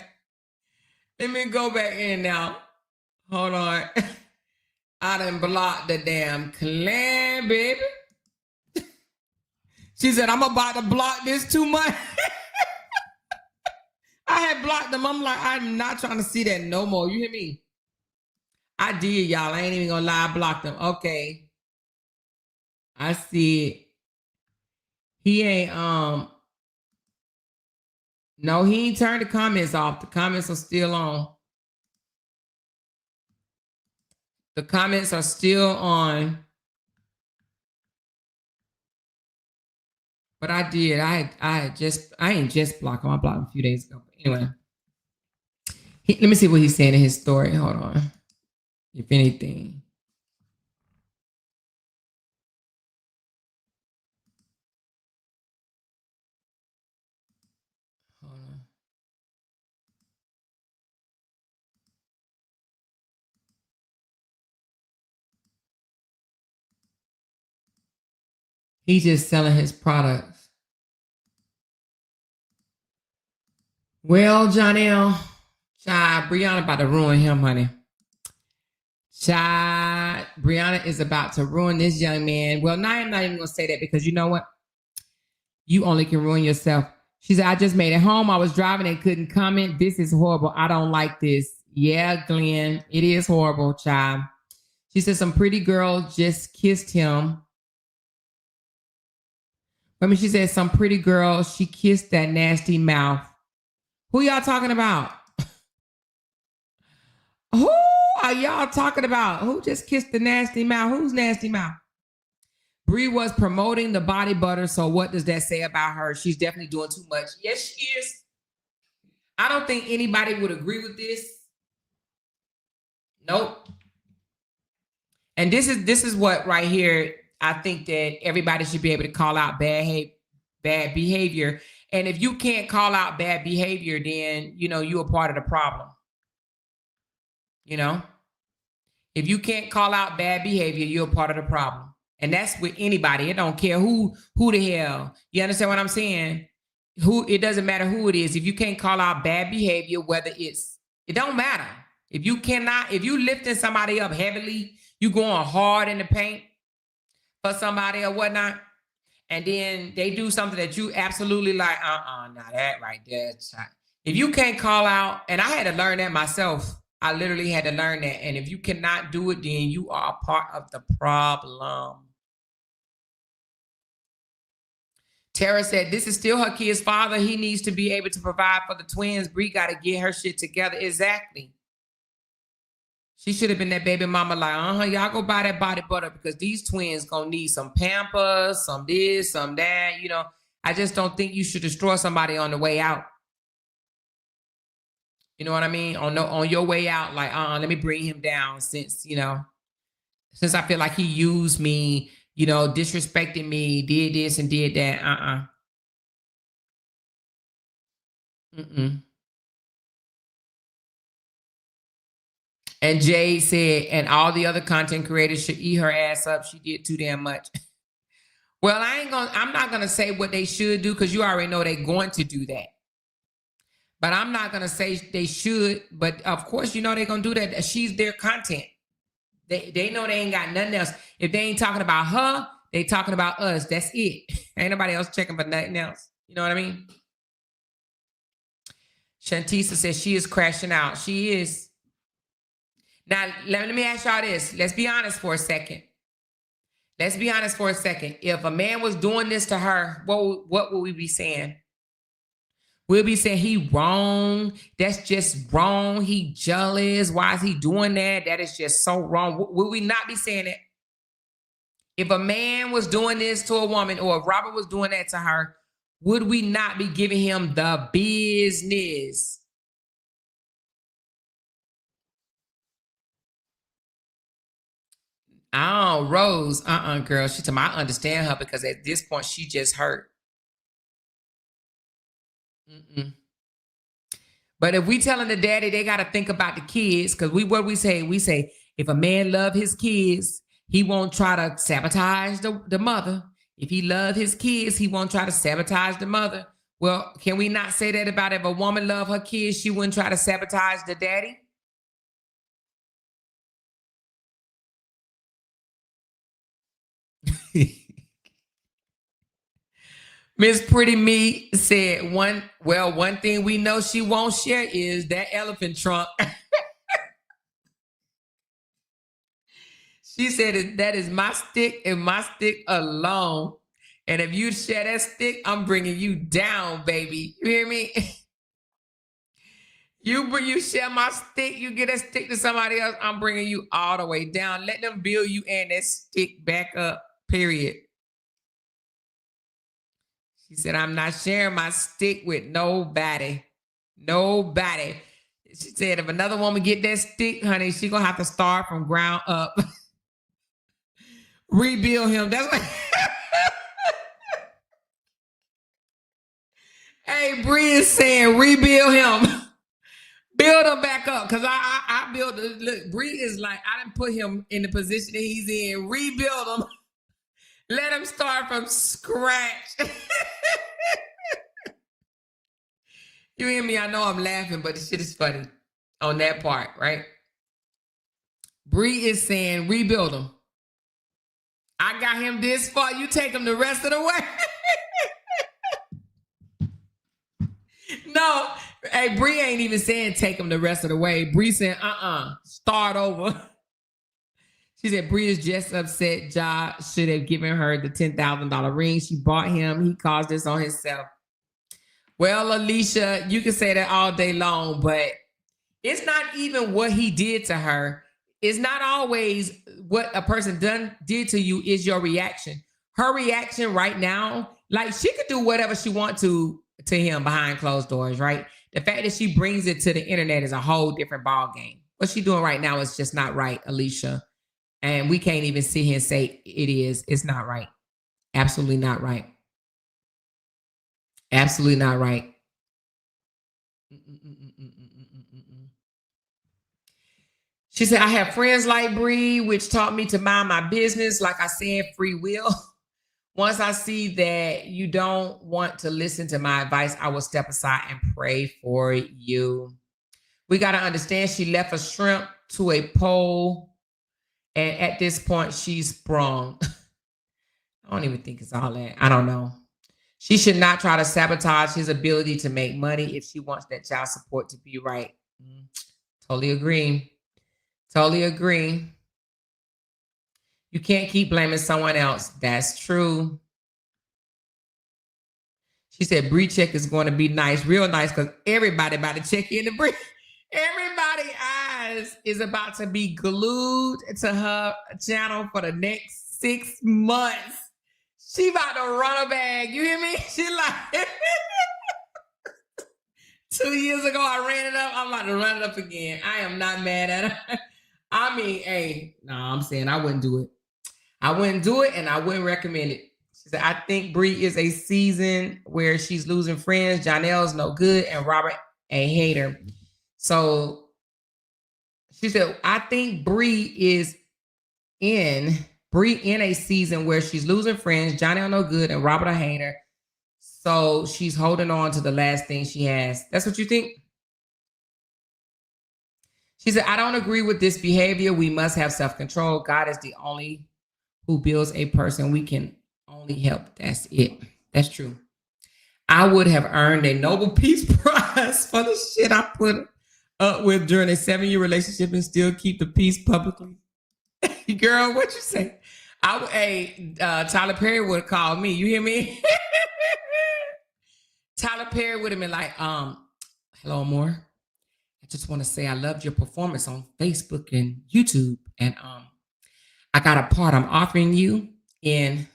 Let me go back in now. Hold on. I done blocked the damn clan, baby. She said, I'm about to block this too much. I had blocked them. I'm like, I'm not trying to see that no more. You hear me? I did, y'all. I ain't even gonna lie. I blocked them. Okay. I see it. He ain't, no, he ain't turned the comments off. The comments are still on. The comments are still on. But I did. I ain't just blocked him. I blocked him a few days ago. But anyway, let me see what he's saying in his story. Hold on. If anything. Hold on. He's just selling his products. Well, Jonelle, child, Brianna about to ruin him, honey. Child, Brianna is about to ruin this young man. Well, now I'm not even going to say that because you know what? You only can ruin yourself. She said, I just made it home. I was driving and couldn't comment. This is horrible. I don't like this. Yeah, Glenn, it is horrible, child. She said some pretty girl just kissed him. I mean, she said some pretty girl, she kissed that nasty mouth. Who y'all talking about? Who are y'all talking about? Who just kissed the nasty mouth? Who's nasty mouth? Bree was promoting the body butter, so what does that say about her? She's definitely doing too much. Yes, she is. I don't think anybody would agree with this. Nope. And this is what right here, I think that everybody should be able to call out bad behavior. And if you can't call out bad behavior, then, you know, you're a part of the problem. You know? If you can't call out bad behavior, you're a part of the problem. And that's with anybody. It don't care who the hell. You understand what I'm saying? It doesn't matter who it is. If you can't call out bad behavior, it don't matter. If you lifting somebody up heavily, you going hard in the paint for somebody or whatnot, and then they do something that you absolutely like, now that right there. If you can't call out, and I had to learn that myself. I literally had to learn that. And if you cannot do it, then you are a part of the problem. Tara said, this is still her kid's father. He needs to be able to provide for the twins. Bree got to get her shit together. Exactly. She should have been that baby mama like, y'all go buy that body butter because these twins going to need some Pampers, some this, some that. You know, I just don't think you should destroy somebody on the way out. You know what I mean? On your way out, like, let me bring him down since I feel like he used me, disrespected me, did this and did that. And Jade said, and all the other content creators should eat her ass up. She did too damn much. Well, I'm not gonna say what they should do because you already know they're going to do that. But I'm not gonna say they should, but of course, they're gonna do that. She's their content. They know they ain't got nothing else. If they ain't talking about her, they talking about us. That's it. Ain't nobody else checking for nothing else. You know what I mean? Shantisa says she is crashing out. She is. Now, let me ask y'all this. Let's be honest for a second. If a man was doing this to her, what would we be saying? We'll be saying he wrong. That's just wrong. He jealous. Why is he doing that? That is just so wrong. Will we not be saying that? If a man was doing this to a woman or if Robert was doing that to her, would we not be giving him the business? Oh, Rose, girl. She told me I understand her because at this point she just hurt. But if we telling the daddy, they got to think about the kids because we say if a man love his kids, he won't try to sabotage the mother. If he love his kids, he won't try to sabotage the mother. Well, can we not say that about if a woman love her kids, she wouldn't try to sabotage the daddy? Miss Pretty Me said one thing we know she won't share is that elephant trunk. She said that is my stick and my stick alone. And if you share that stick, I'm bringing you down, baby. You hear me? You share my stick, you get a stick to somebody else, I'm bringing you all the way down. Let them build you and that stick back up, period. She said, I'm not sharing my stick with nobody. Nobody. She said, if another woman get that stick, honey, she gonna have to start from ground up. Rebuild him. That's what. Hey, Bree is saying, rebuild him. Build him back up. Cause I build. Look, Bree is like, I didn't put him in the position that he's in. Rebuild him. Let him start from scratch. You hear me? I know I'm laughing, but the shit is funny on that part, right? Bree is saying, rebuild him. I got him this far. You take him the rest of the way. No, hey, Bree ain't even saying take him the rest of the way. Bree saying, start over. She said, Bree is just upset. Ja should have given her the $10,000 ring she bought him. He caused this on himself. Well, Alicia, you can say that all day long, but it's not even what he did to her. It's not always what a person did to you is your reaction. Her reaction right now, like she could do whatever she wants to him behind closed doors, right? The fact that she brings it to the internet is a whole different ball game. What she's doing right now is just not right, Alicia. And we can't even sit here and say it is. It's not right. Absolutely not right. Absolutely not right. She said, I have friends like Bree, which taught me to mind my business. Like I said, free will. Once I see that you don't want to listen to my advice, I will step aside and pray for you. We got to understand she left a shrimp to a pole. And at this point, she's sprung. I don't even think it's all that. I don't know. She should not try to sabotage his ability to make money if she wants that child support to be right. Totally agree. Totally agree. You can't keep blaming someone else. That's true. She said, Bree check is going to be nice, real nice, because everybody about to check in to Bree. Everybody's eyes is about to be glued to her channel for the next 6 months. She about to run a bag. You hear me? She like, 2 years ago, I ran it up. I'm about to run it up again. I am not mad at her. I mean, hey, no, I'm saying I wouldn't do it. I wouldn't do it, and I wouldn't recommend it. She said, I think Bree is a season where she's losing friends. Janelle's no good, and Robert a hater. So she said, I think Bree is in a season where she's losing friends. Janelle no good, and Robert a hater. So she's holding on to the last thing she has. That's what you think? She said, I don't agree with this behavior. We must have self-control. God is the only who builds a person. We can only help. That's it. That's true. I would have earned a Nobel Peace Prize for the shit I put up with during a 7-year relationship and still keep the peace publicly. Girl, what you say? Tyler Perry would have called me. You hear me? Tyler Perry would have been like, hello, Amor. I just want to say I loved your performance on Facebook and YouTube. And I got a part I'm offering you in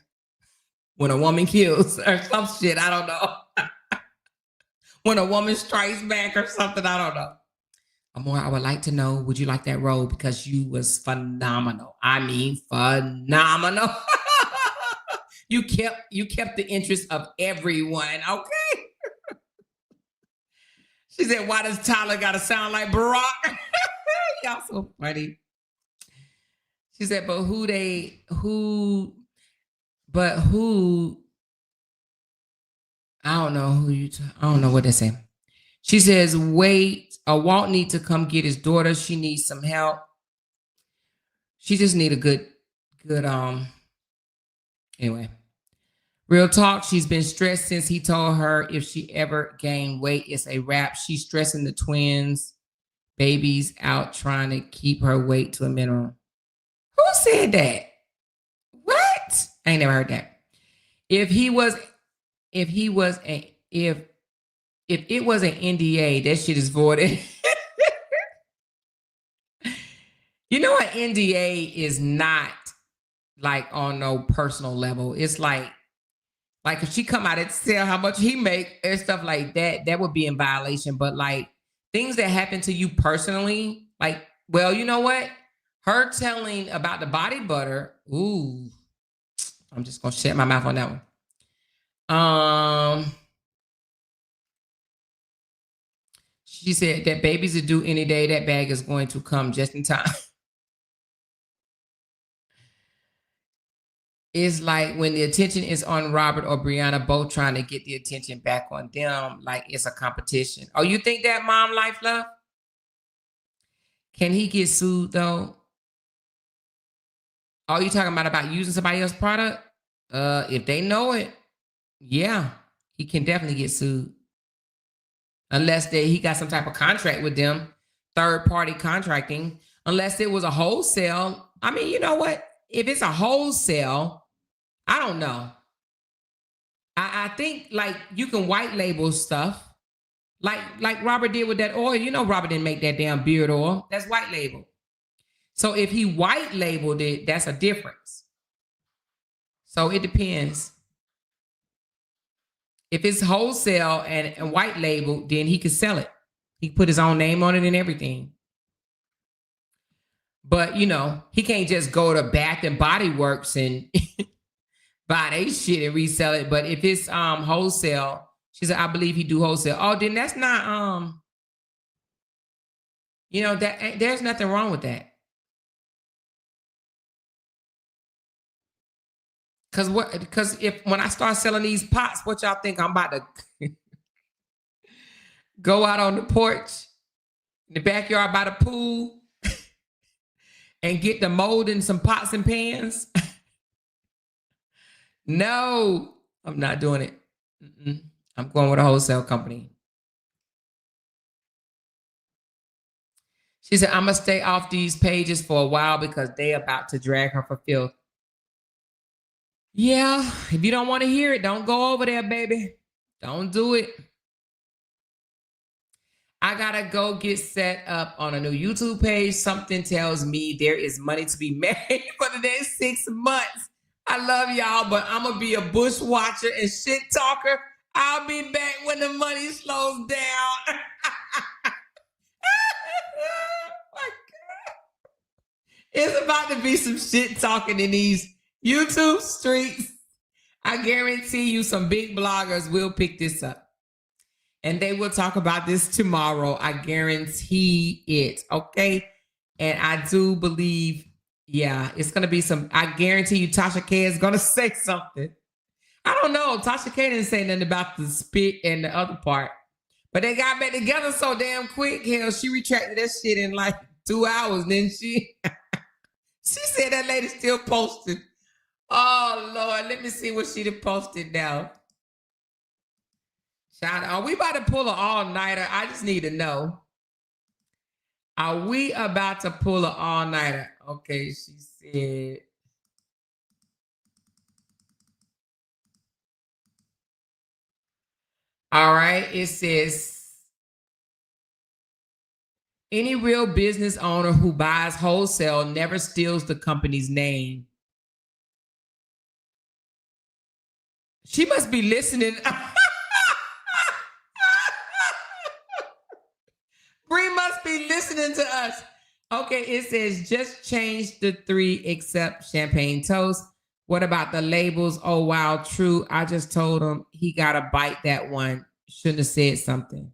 When a Woman Kills or some shit. I don't know. When a Woman Strikes Back or something. I don't know. Amor, I would like to know, would you like that role? Because you was phenomenal. I mean, phenomenal. You kept the interest of everyone. Okay. She said, why does Tyler got to sound like Barack? Y'all so funny. She said, but who, I don't know who I don't know what they say. She says, wait, Walt need to come get his daughter. She needs some help. She just need a good, anyway. Real talk, she's been stressed since he told her if she ever gained weight, it's a wrap. She's stressing the twins, babies out, trying to keep her weight to a minimum. Who said that? What? I ain't never heard that. If it was an NDA, that shit is voided. You know, an NDA is not like on no personal level. It's like if she come out and tell how much he make and stuff like that, that would be in violation. But like things that happen to you personally, like, well, you know what? Her telling about the body butter, ooh, I'm just gonna shut my mouth on that one. She said that babies are due any day. That bag is going to come just in time. It's like when the attention is on Robert or Brianna, both trying to get the attention back on them, like it's a competition. Oh, you think that, Mom Life Love? Can he get sued though? Are you talking about using somebody else's product? If they know it, yeah, he can definitely get sued. Unless he got some type of contract with them, third party contracting. Unless it was a wholesale. I mean, you know what? If it's a wholesale, I don't know. I think like you can white label stuff. Like Robert did with that oil. You know, Robert didn't make that damn beard oil. That's white label. So if he white labeled it, that's a difference. So it depends. If it's wholesale and white label, then he could sell it. He put his own name on it and everything. But you know, he can't just go to Bath and Body Works and buy they shit and resell it. But if it's wholesale, she said, I believe he do wholesale. Oh, then that's not you know, that there's nothing wrong with that. Because if when I start selling these pots, what y'all think I'm about to go out on the porch, in the backyard by the pool, and get the mold in some pots and pans? No, I'm not doing it. I'm going with a wholesale company. She said, I'm going to stay off these pages for a while because they about to drag her for filth. Yeah, if you don't want to hear it, don't go over there, baby. Don't do it. I got to go get set up on a new YouTube page. Something tells me there is money to be made for the next 6 months. I love y'all, but I'm going to be a bush watcher and shit talker. I'll be back when the money slows down. My God. It's about to be some shit talking in these YouTube streets. I guarantee you some big bloggers will pick this up. And they will talk about this tomorrow. I guarantee it. Okay. And I do believe, yeah, it's going to be some, I guarantee you Tasha K is going to say something. I don't know. Tasha K didn't say nothing about the spit and the other part. But they got back together so damn quick. Hell, she retracted that shit in like 2 hours, didn't she? She said that lady still posted. Oh, Lord. Let me see what she done posted now. Child, are we about to pull an all-nighter? I just need to know. Are we about to pull an all-nighter? Okay, she said. All right, it says, any real business owner who buys wholesale never steals the company's name. She must be listening. Bree must be listening to us. Okay, it says just change the 3 except champagne toast. What about the labels? Oh, wow, true. I just told him he got to bite that one. Shouldn't have said something.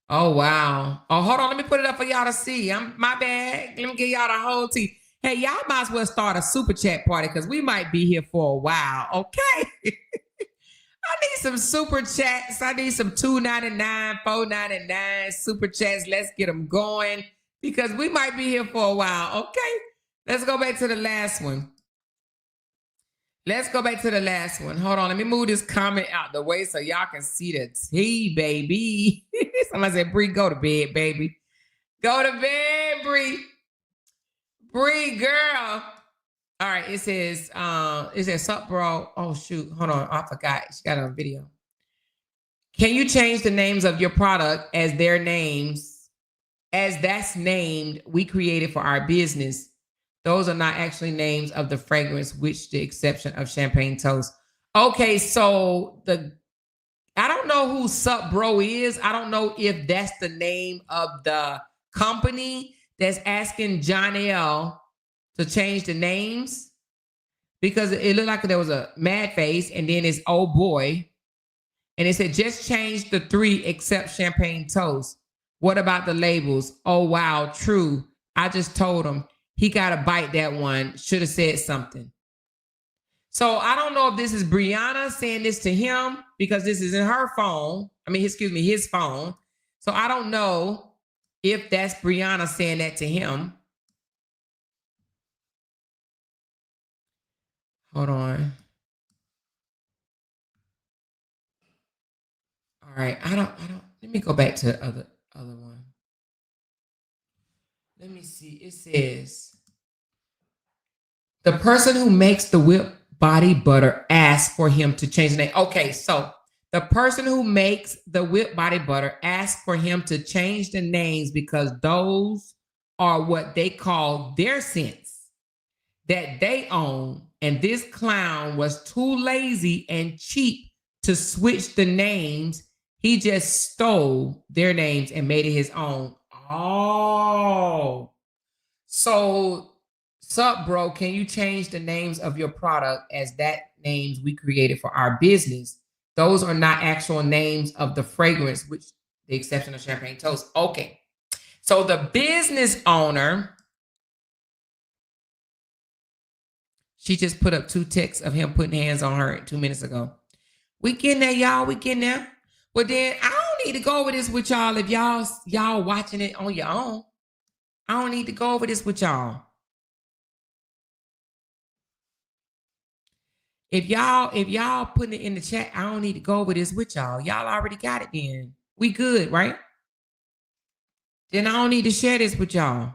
Oh, wow. Oh, hold on. Let me put it up for y'all to see. My bad. Let me give y'all the whole tea. Hey, y'all might as well start a super chat party because we might be here for a while. Okay. I need some super chats. I need some $2.99, $4.99 super chats. Let's get them going because we might be here for a while. Okay. Let's go back to the last one. Let's go back to the last one. Hold on. Let me move this comment out the way so y'all can see the tea, baby. Somebody said, Bree, go to bed, baby. Go to bed, Bree. Bree, girl. All right. It says, sup, bro? Oh, shoot. Hold on. I forgot. She got it on video. Can you change the names of your product as their names as that's named, we created for our business. Those are not actually names of the fragrance, which the exception of champagne toast. Okay, so I don't know who Sup Bro is. I don't know if that's the name of the company that's asking John L to change the names, because it looked like there was a mad face and then it's oh boy. And it said just change the 3 except champagne toast. What about the labels? Oh wow, true. I just told him he got to bite that one. Should have said something. So I don't know if this is Brianna saying this to him, because this is in her phone. I mean, excuse me, his phone. So I don't know if that's Brianna saying that to him. Hold on. All right. I don't, let me go back to the other one. Let me see. It says the person who makes the whipped body butter asked for him to change the name. Okay, so the person who makes the whipped body butter asked for him to change the names because those are what they call their scents that they own. And this clown was too lazy and cheap to switch the names. He just stole their names and made it his own. Oh, so Sup Bro, can you change the names of your product as that names we created for our business? Those are not actual names of the fragrance, which the exception of champagne toast. Okay. So the business owner, she just put up 2 texts of him putting hands on her 2 minutes ago. We getting there, y'all. We getting there. Well, then I don't need to go over this with y'all if y'all watching it on your own. I don't need to go over this with y'all. If y'all putting it in the chat, I don't need to go over this with y'all. Y'all already got it then. We good, right? Then I don't need to share this with y'all.